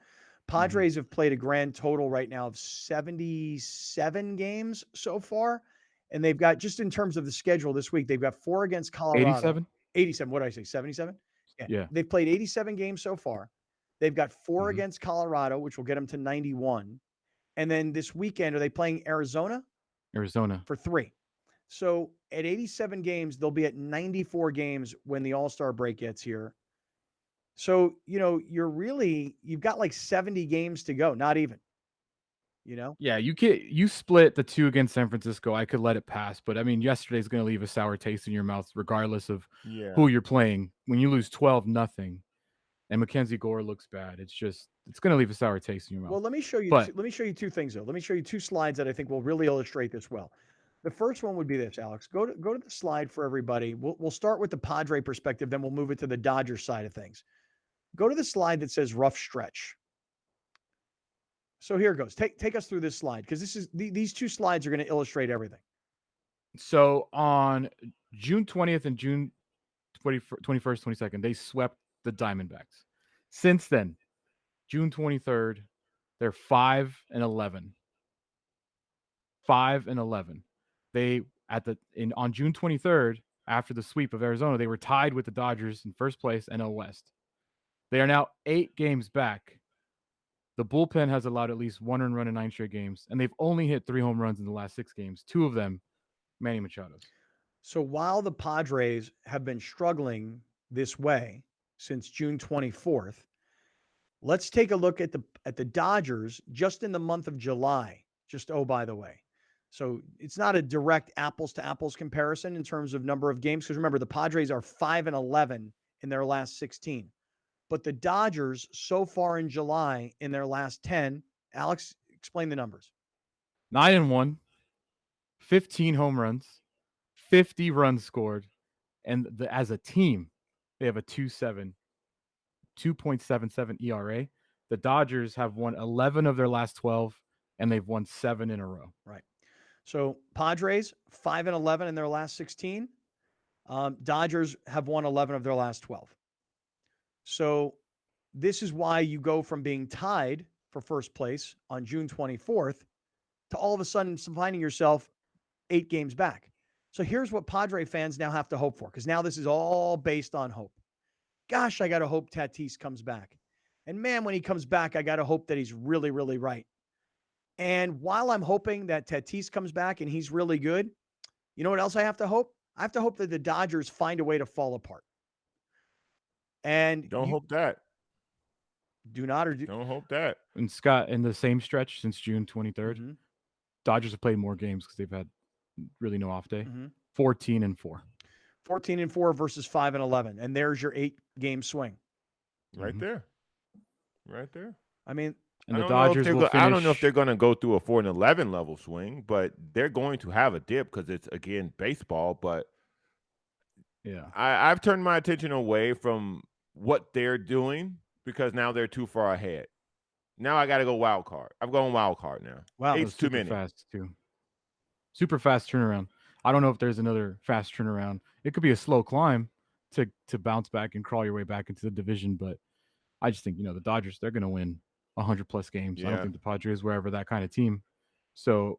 Padres have played a grand total right now of 77 games so far. And they've got, just in terms of the schedule this week, they've got 4 against Colorado. 87. What did I say? 77? Yeah. They've played 87 games so far. They've got 4 against Colorado, which will get them to 91. And then this weekend, are they playing Arizona? Arizona. For 3. So at 87 games, they'll be at 94 games when the All-Star break gets here. So, you know, you've got like 70 games to go, not even, you know? Yeah, you split the 2 against San Francisco. I could let it pass, but I mean, yesterday's going to leave a sour taste in your mouth, regardless of who you're playing. When you lose 12-0 and Mackenzie Gore looks bad, it's going to leave a sour taste in your mouth. Well, let me show you 2 things though. Let me show you 2 slides that I think will really illustrate this well. The first one would be this, Alex. Go to the slide for everybody. We'll start with the Padre perspective, then we'll move it to the Dodgers side of things. Go to the slide that says rough stretch. So here it goes. Take us through this slide because these 2 slides are going to illustrate everything. So on June 20th and June 21st, 22nd, they swept the Diamondbacks. Since then, June 23rd, they're 5-11. 5-11. On June 23rd, after the sweep of Arizona, they were tied with the Dodgers in first place, NL West. They are now 8 games back The bullpen has allowed at least 1 earned run in 9 straight games, and they've only hit 3 home runs in the last 6 games. 2 of them, Manny Machado's. So while the Padres have been struggling this way since June 24th, let's take a look at the Dodgers just in the month of July. Just, oh, by the way. So it's not a direct apples to apples comparison in terms of number of games, because remember, the Padres are 5-11 in their last 16. But the Dodgers so far in July in their last 10, Alex, explain the numbers. 9-1, 15 home runs, 50 runs scored, and as a team, they have a 2.77 ERA. The Dodgers have won 11 of their last 12, and they've won 7 in a row. Right. So Padres 5-11 in their last 16. Dodgers have won 11 of their last 12. So this is why you go from being tied for first place on June 24th to all of a sudden finding yourself 8 games back. So here's what Padre fans now have to hope for, because now this is all based on hope. Gosh, I got to hope Tatis comes back. And man, when he comes back, I got to hope that he's really, really right. And while I'm hoping that Tatis comes back and he's really good, you know what else I have to hope? I have to hope that the Dodgers find a way to fall apart. And don't hope that. Do not or do. Don't hope that. And Scott, in the same stretch since June 23rd, Dodgers have played more games because they've had really no off day. 14-4. 14-4 versus 5-11. And there's your 8-game swing. Right there. Right there. I mean, and the Dodgers will finish. I don't know if they're going to go through a 4-11 level swing, but they're going to have a dip because it's, again, baseball. But yeah, I've turned my attention away from what they're doing because now they're too far ahead. Now I got to go wild card. I'm going wild card now. Wow, it's too many. Fast too. Super fast turnaround. I don't know if there's another fast turnaround. It could be a slow climb to bounce back and crawl your way back into the division, but I just think, the Dodgers, they're going to win 100+ games. Yeah. I don't think the Padres were ever that kind of team. So,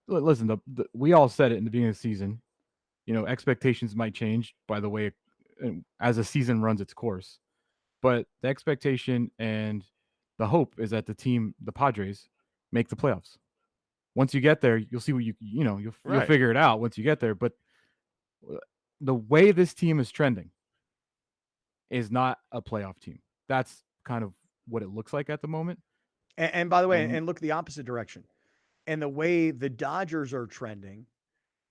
listen, we all said it in the beginning of the season. Expectations might change by the way as a season runs its course. But the expectation and the hope is that the Padres, make the playoffs. Once you get there, you'll see what you'll figure it out once you get there. But the way this team is trending is not a playoff team. That's kind of what it looks like at the moment. And by the way, and look the opposite direction. And the way the Dodgers are trending,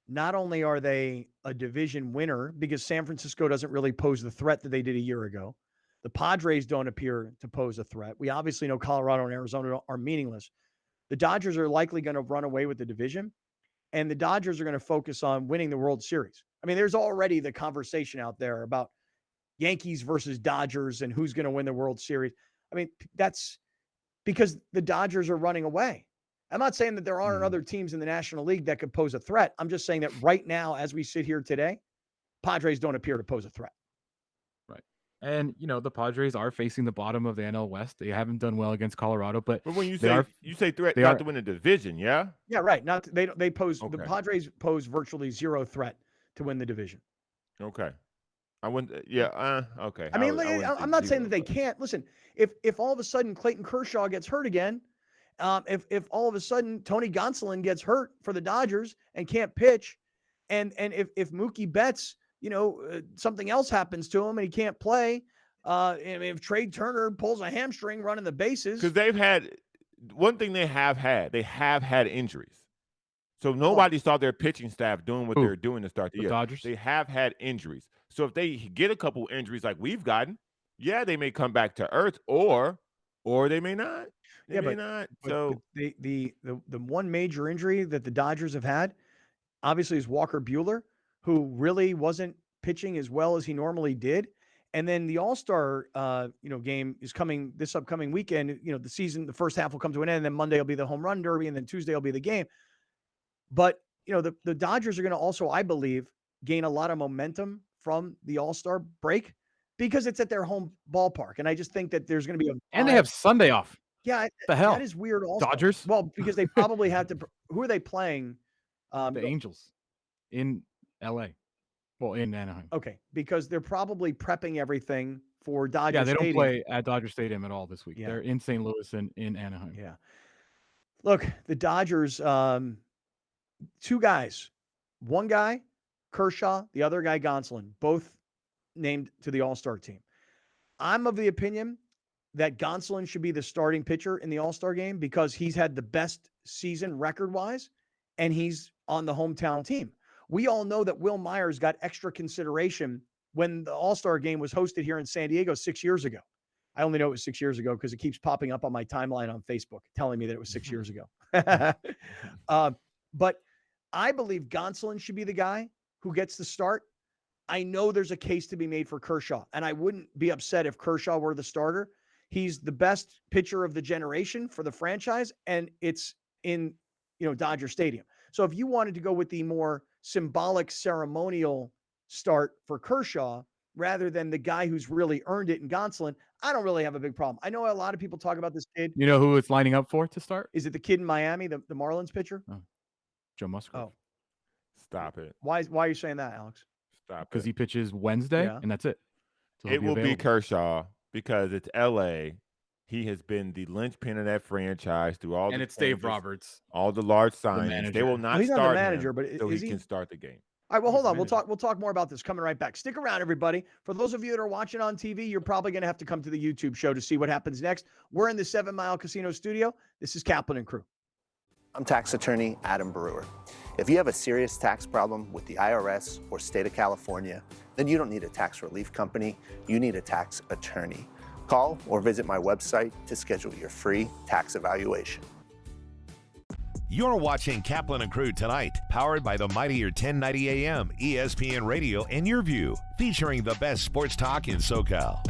not only are they a division winner because San Francisco doesn't really pose the threat that they did a year ago. The Padres don't appear to pose a threat. We obviously know Colorado and Arizona are meaningless. The Dodgers are likely going to run away with the division, and the Dodgers are going to focus on winning the World Series. I mean, there's already the conversation out there about Yankees versus Dodgers and who's going to win the World Series. I mean, that's because the Dodgers are running away. I'm not saying that there aren't other teams in the National League that could pose a threat. I'm just saying that right now, as we sit here today, Padres don't appear to pose a threat. Right. And, the Padres are facing the bottom of the NL West. They haven't done well against Colorado, but when you say threat, not to win a division, yeah? Yeah, right. They pose the Padres pose virtually zero threat to win the division. Okay. I wouldn't. Yeah. Okay. I mean, I'm not saying that they can't. Listen, if all of a sudden Clayton Kershaw gets hurt again, if all of a sudden Tony Gonsolin gets hurt for the Dodgers and can't pitch, and if Mookie Betts, something else happens to him and he can't play, if Trey Turner pulls a hamstring running the bases, because they've had one thing they have had injuries. So nobody saw their pitching staff doing what they're doing to start the year. Dodgers? They have had injuries. So if they get a couple injuries like we've gotten, they may come back to earth, or they may not. They may not. So the one major injury that the Dodgers have had, obviously, is Walker Buehler, who really wasn't pitching as well as he normally did. And then the All-Star game is coming this upcoming weekend. The first half will come to an end, and then Monday will be the home run derby, and then Tuesday will be the game. But, the Dodgers are going to also, I believe, gain a lot of momentum from the All-Star break because it's at their home ballpark. And I just think that there's going to be and they have Sunday off. Yeah. The hell? That is weird also. Dodgers? Well, because they probably had to – who are they playing? The Angels in L.A. Well, in Anaheim. Okay, because they're probably prepping everything for Dodger Yeah, they Stadium. don't play at Dodger Stadium at all this week. They're in St. Louis and in Anaheim. Yeah. Look, the Dodgers, two guys. One guy, Kershaw, the other guy, Gonsolin, both named to the All-Star team. I'm of the opinion that Gonsolin should be the starting pitcher in the All-Star game because he's had the best season record-wise, and he's on the hometown team. We all know that Will Myers got extra consideration when the All-Star game was hosted here in San Diego 6 years ago. I only know it was 6 years ago because it keeps popping up on my timeline on Facebook telling me that it was 6 years ago. But I believe Gonsolin should be the guy who gets the start. I know there's a case to be made for Kershaw, and I wouldn't be upset if Kershaw were the starter. He's the best pitcher of the generation for the franchise, and it's in, Dodger Stadium. So if you wanted to go with the more symbolic ceremonial start for Kershaw rather than the guy who's really earned it in Gonsolin, I don't really have a big problem. I know a lot of people talk about this kid. You know who it's lining up for to start? Is it the kid in Miami, the Marlins pitcher? Oh, Joe Musgrove. Oh, stop it. Why are you saying that, Alex? Stop it. Because he pitches Wednesday, and that's it. So it will be Kershaw because it's L.A. He has been the linchpin of that franchise through all. And it's Dave Roberts, all the large signings. They will not he's start not the manager, him but so is he can start the game. All right, well, hold on. We'll talk more about this coming right back. Stick around, everybody. For those of you that are watching on TV, you're probably going to have to come to the YouTube show to see what happens next. We're in the 7 Mile Casino studio. This is Kaplan and Crew. I'm tax attorney Adam Brewer. If you have a serious tax problem with the IRS or state of California, then you don't need a tax relief company. You need a tax attorney. Call or visit my website to schedule your free tax evaluation. You're watching Kaplan and Crew tonight, powered by the mightier 1090 AM, ESPN Radio, and Your View, featuring the best sports talk in SoCal.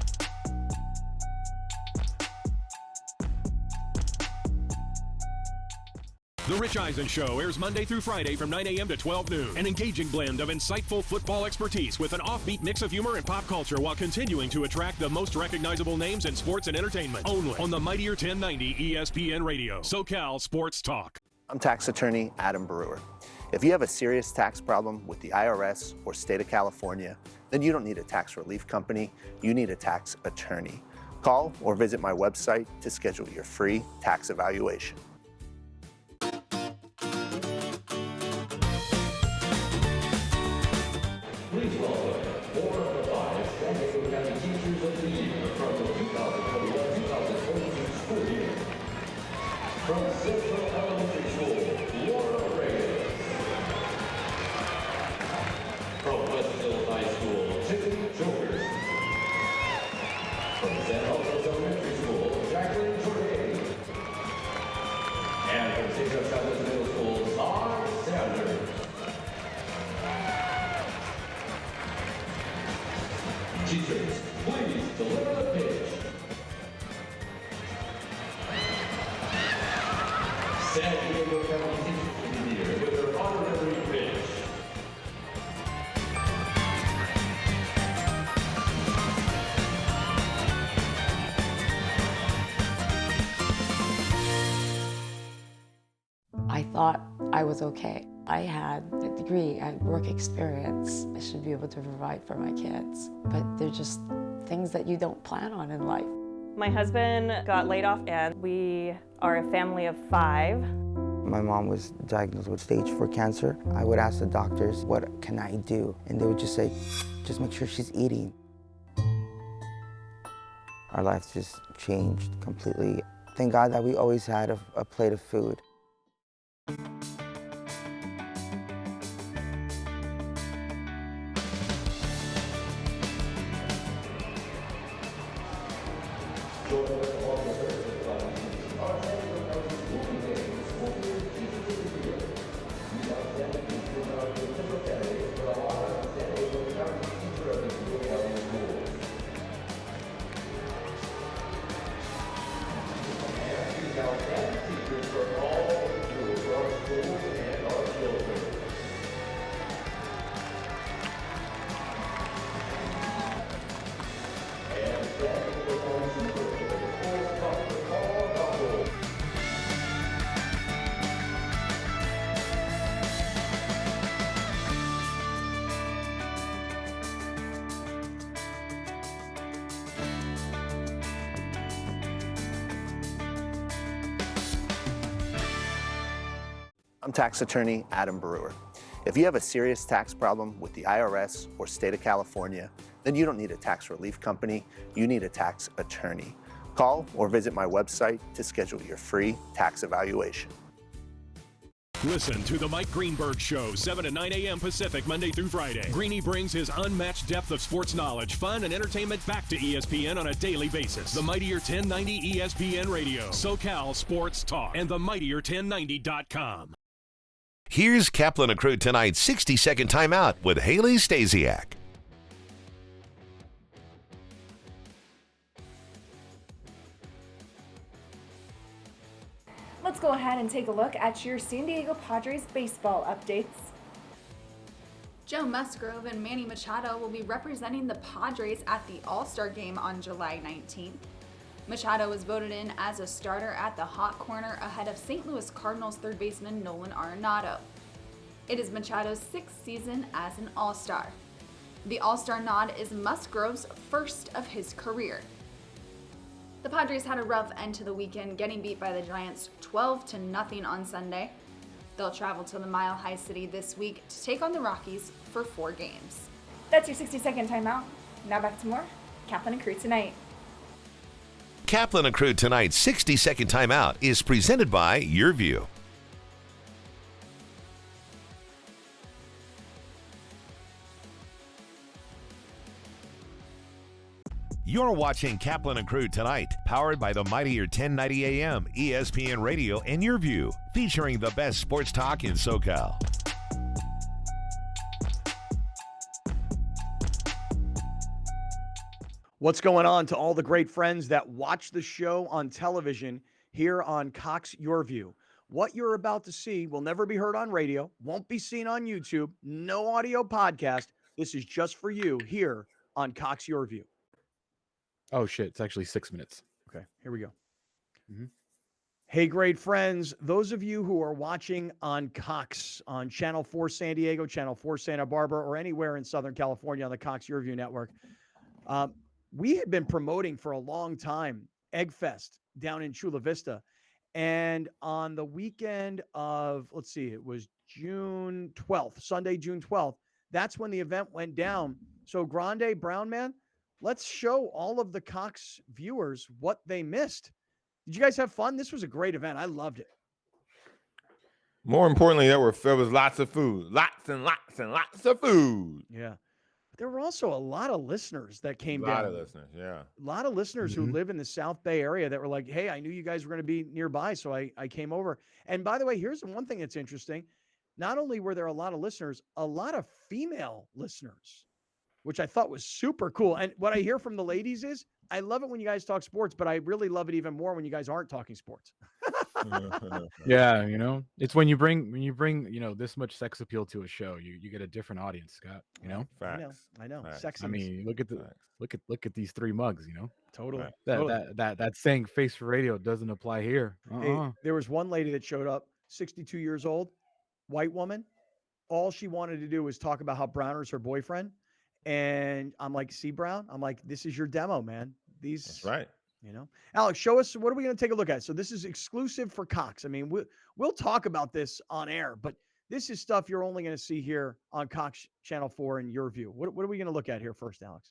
The Rich Eisen Show airs Monday through Friday from 9 a.m. to 12 noon. An engaging blend of insightful football expertise with an offbeat mix of humor and pop culture while continuing to attract the most recognizable names in sports and entertainment. Only on the mightier 1090 ESPN Radio. SoCal Sports Talk. I'm tax attorney Adam Brewer. If you have a serious tax problem with the IRS or state of California, then you don't need a tax relief company. You need a tax attorney. Call or visit my website to schedule your free tax evaluation. Please welcome 4 of the 5 San Diego County Teachers of the Year from the 2021-2022 school year. From Central Elementary School, Laura Reyes. From Westville High School, Tiffany Childers. From San Jose Elementary School, Jacqueline Jordan. And from St. Joe Southwest Middle School, Todd Sanders. Teachers, please deliver the pitch. San Diego County Teachers of the Year with their honorary pitch. I thought I was okay. I had a degree, I had work experience. I should be able to provide for my kids. But they're just things that you don't plan on in life. My husband got laid off and we are a family of 5. My mom was diagnosed with stage 4 cancer. I would ask the doctors, what can I do? And they would just say, just make sure she's eating. Our lives just changed completely. Thank God that we always had a plate of food. I'm tax attorney Adam Brewer. If you have a serious tax problem with the IRS or state of California, then you don't need a tax relief company, you need a tax attorney. Call or visit my website to schedule your free tax evaluation. Listen to the Mike Greenberg Show, 7 to 9 a.m. Pacific, Monday through Friday. Greeny brings his unmatched depth of sports knowledge, fun, and entertainment back to ESPN on a daily basis. The Mightier 1090 ESPN Radio, SoCal Sports Talk, and the Mightier1090.com. Here's Kaplan and Crew tonight's 60-second timeout with Haley Stasiak. Let's go ahead and take a look at your San Diego Padres baseball updates. Joe Musgrove and Manny Machado will be representing the Padres at the All-Star Game on July 19th. Machado was voted in as a starter at the hot corner ahead of St. Louis Cardinals third baseman Nolan Arenado. It is Machado's sixth season as an All-Star. The All-Star nod is Musgrove's first of his career. The Padres had a rough end to the weekend, getting beat by the Giants 12-0 on Sunday. They'll travel to the Mile High City this week to take on the Rockies for 4 games. That's your 60-second timeout. Now back to more Kaplan and Crew tonight. Kaplan and Crew tonight's 60-second timeout is presented by Your View. You're watching Kaplan and Crew tonight, powered by the Mightier 1090 AM, ESPN Radio, and Your View, featuring the best sports talk in SoCal. What's going on to all the great friends that watch the show on television here on Cox Your View? What you're about to see will never be heard on radio, won't be seen on YouTube, no audio podcast. This is just for you here on Cox Your View. Oh, shit. It's actually 6 minutes. Okay, here we go. Hey, great friends. Those of you who are watching on Cox, on Channel 4 San Diego, Channel 4 Santa Barbara, or anywhere in Southern California on the Cox Your View network, we had been promoting for a long time Egg Fest down in Chula Vista. And on the weekend of, let's see, it was June 12th, Sunday, June 12th, that's when the event went down. So Grande Brown Man, let's show all of the Cox viewers what they missed. Did you guys have fun? This was a great event. I loved it. More importantly, there was lots of food. Lots and lots and lots of food. Yeah. But there were also a lot of listeners that came down. A lot of listeners, yeah. A lot of listeners who live in the South Bay area that were like, hey, I knew you guys were going to be nearby, so I came over. And by the way, here's one thing that's interesting. Not only were there a lot of listeners, a lot of female listeners, which I thought was super cool. And what I hear from the ladies is, I love it when you guys talk sports, but I really love it even more when you guys aren't talking sports. Yeah, it's when you bring, this much sex appeal to a show, you get a different audience, Scott, Facts. I know. Facts. Sexy. I mean, look at these 3 mugs, Totally. That saying face for radio doesn't apply here. Hey, there was one lady that showed up, 62 years old, white woman. All she wanted to do was talk about how Browner's her boyfriend. And I'm like, see, Brown? I'm like, this is your demo, man. That's right. Alex, show us, what are we going to take a look at? So this is exclusive for Cox. I mean, we'll talk about this on air, but this is stuff you're only going to see here on Cox Channel 4 in Your View. What are we going to look at here first, Alex?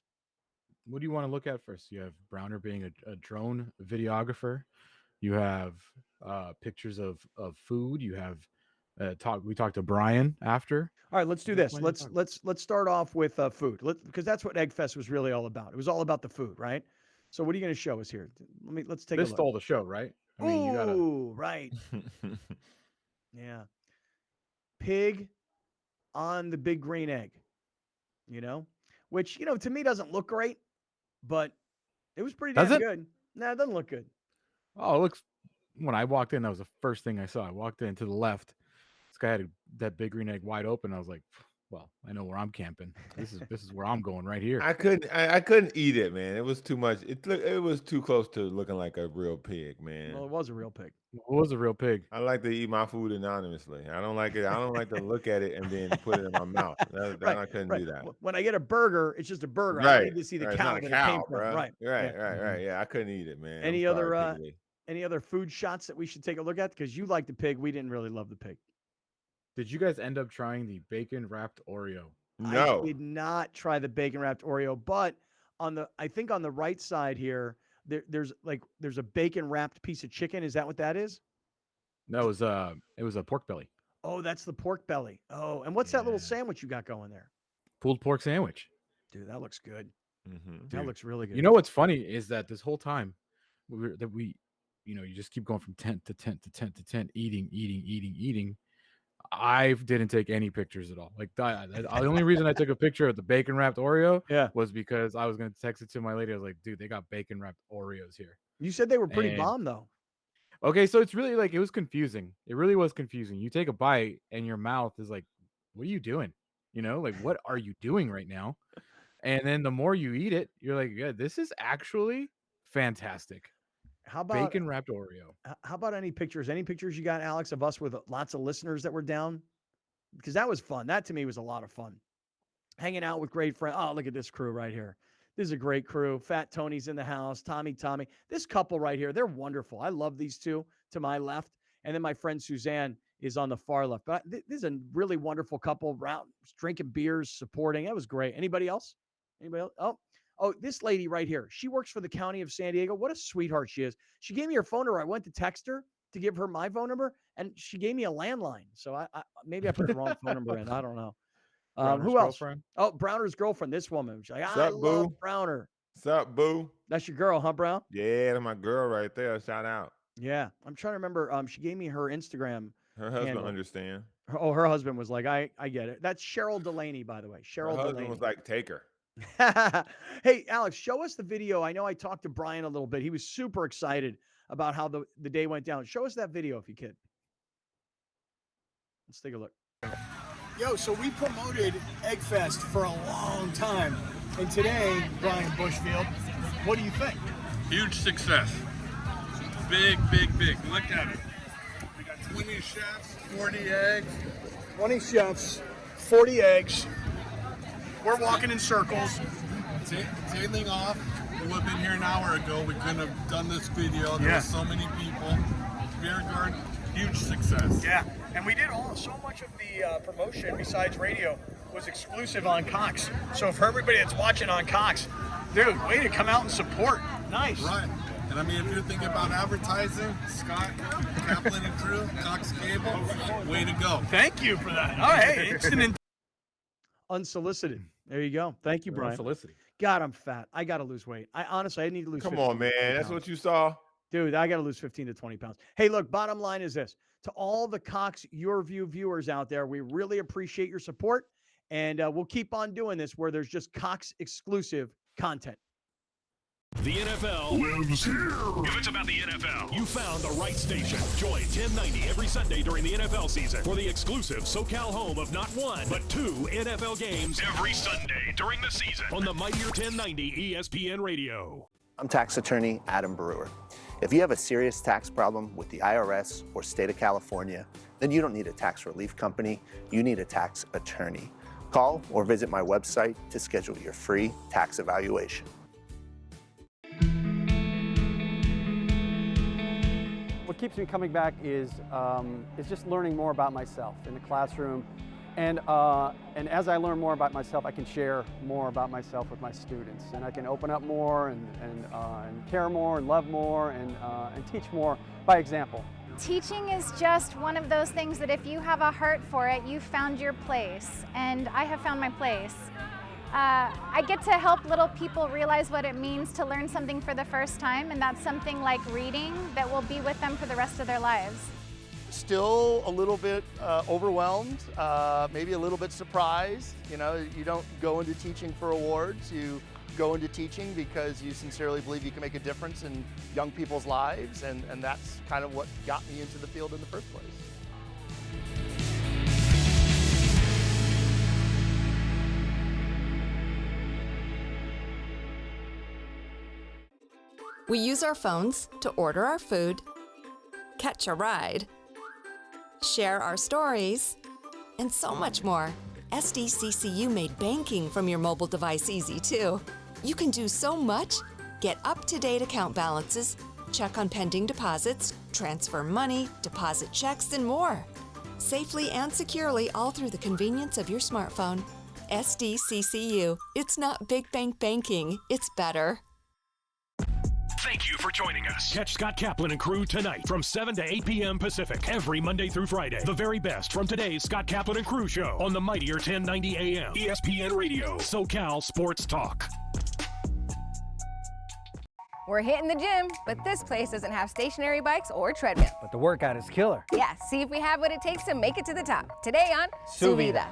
What do you want to look at first? You have Browner being a drone videographer. You have pictures of food. You have we talked to Brian after. All right, let's do this. Let's start off with food, because that's what Egg Fest was really all about. It was all about the food, right? So what are you going to show us here? Let's take a look. This stole the show, right? I mean, you gotta. Right. Yeah. Pig on the big green egg, which, to me doesn't look great, but it was pretty damn good. No, it doesn't look good. Oh, it looks, when I walked in, that was the first thing I saw. I walked in to the left. This guy had that big green egg wide open. I was like, well, I know where I'm camping. This is where I'm going right here. I couldn't eat it, man. It was too much. It was too close to looking like a real pig, man. Well, it was a real pig. It was a real pig. I like to eat my food anonymously. I don't like it. I don't like to look at it and then put it in my mouth. I couldn't do that. When I get a burger, it's just a burger. Right. I need to see the cow that it came from. Right. Yeah, I couldn't eat it, man. Any other food shots that we should take a look at? Because you like the pig. We didn't really love the pig. Did you guys end up trying the bacon wrapped Oreo? I did not try the bacon wrapped Oreo, but I think on the right side here, there's a bacon wrapped piece of chicken. Is that what that is? No, it was a pork belly. Oh, that's the pork belly. Oh, and what's that little sandwich you got going there? Pulled pork sandwich. Dude, that looks good. Mm-hmm. That looks really good. You know what's funny is that this whole time you just keep going from tent to tent to tent to tent, eating. I didn't take any pictures at all. Like the only reason I took a picture of the bacon wrapped Oreo was because I was going to text it to my lady. I was like, dude, they got bacon wrapped Oreos here. You said they were pretty bomb though. Okay, so it's really like it was confusing. It really was confusing. You take a bite and your mouth is like, what are you doing? Like what are you doing right now? And then the more you eat it, you're like, yeah, this is actually fantastic. How about bacon wrapped Oreo? How about any pictures? Any pictures you got, Alex, of us with lots of listeners that were down? Because that was fun. That to me was a lot of fun. Hanging out with great friends. Oh, look at this crew right here. This is a great crew. Fat Tony's in the house. Tommy. This couple right here, they're wonderful. I love these two to my left. And then my friend Suzanne is on the far left. But this is a really wonderful couple around drinking beers, supporting. That was great. Anybody else? Anybody else? Oh, this lady right here. She works for the county of San Diego. What a sweetheart she is. She gave me her phone number. I went to text her to give her my phone number, and she gave me a landline. So I maybe I put the wrong phone number in. I don't know. Who else? Girlfriend? Oh, Browner's girlfriend. This woman. She's like, I love boo? Browner. Sup, boo? That's your girl, huh, Brown? Yeah, that's my girl right there. Shout out. Yeah, I'm trying to remember. She gave me her Instagram. Her husband handle. understand. Her husband was like, I get it. That's Cheryl Delaney, by the way. Cheryl Her husband Delaney was like, take her. Hey, Alex, show us the video. I know I talked to Brian a little bit. He was super excited about how the day went down. Show us that video if you could. Let's take a look. Yo, so we promoted Egg Fest for a long time. And today, Brian Bushfield, what do you think? Huge success. Big. Look at it. We got 20 chefs, 40 eggs. 20 chefs, 40 eggs. We're walking in circles. Tailing off. We would have been here an hour ago. We couldn't have done this video. There were so many people. Beer garden, huge success. Yeah, and we did so much of the promotion besides radio was exclusive on Cox. So for everybody that's watching on Cox, dude, way to come out and support. Nice. Right. And I mean, if you're thinking about advertising, Scott, Kaplan and crew, Cox Cable, way to go. Thank you for that. All right, instant unsolicited. There you go. Thank you, Brian. Unsolicited. God, I'm fat. I got to lose weight. I need to lose. Come on, man. That's what you saw. Dude, I got to lose 15 to 20 pounds. Hey, look, bottom line is this. To all the Cox Your View viewers out there, we really appreciate your support. And we'll keep on doing this where there's just Cox exclusive content. The NFL lives here. If it's about the NFL, you found the right station. Join 1090 every Sunday during the NFL season for the exclusive SoCal home of not one, but 2 NFL games every Sunday during the season on the Mightier 1090 ESPN Radio. I'm tax attorney Adam Brewer. If you have a serious tax problem with the IRS or state of California, then you don't need a tax relief company. You need a tax attorney. Call or visit my website to schedule your free tax evaluation. What keeps me coming back is just learning more about myself in the classroom, and as I learn more about myself, I can share more about myself with my students, and I can open up more and care more and love more and teach more by example. Teaching is just one of those things that if you have a heart for it, you've found your place, and I have found my place. I get to help little people realize what it means to learn something for the first time, and that's something like reading that will be with them for the rest of their lives. Still a little bit overwhelmed, maybe a little bit surprised. You know, you don't go into teaching for awards, you go into teaching because you sincerely believe you can make a difference in young people's lives, and that's kind of what got me into the field in the first place. We use our phones to order our food, catch a ride, share our stories, and so much more. SDCCU made banking from your mobile device easy too. You can do so much, get up-to-date account balances, check on pending deposits, transfer money, deposit checks, and more. safely and securely all through the convenience of your smartphone. SDCCU. It's not big bank banking, it's better. Thank you for joining us. Catch Scott Kaplan and crew tonight from 7 to 8 p.m. Pacific every Monday through Friday. The very best from today's Scott Kaplan and crew show on the mightier 1090 AM. ESPN Radio, SoCal Sports Talk. We're hitting the gym, but this place doesn't have stationary bikes or treadmill. But the workout is killer. Yeah, see if we have what it takes to make it to the top. Today on Su Vida.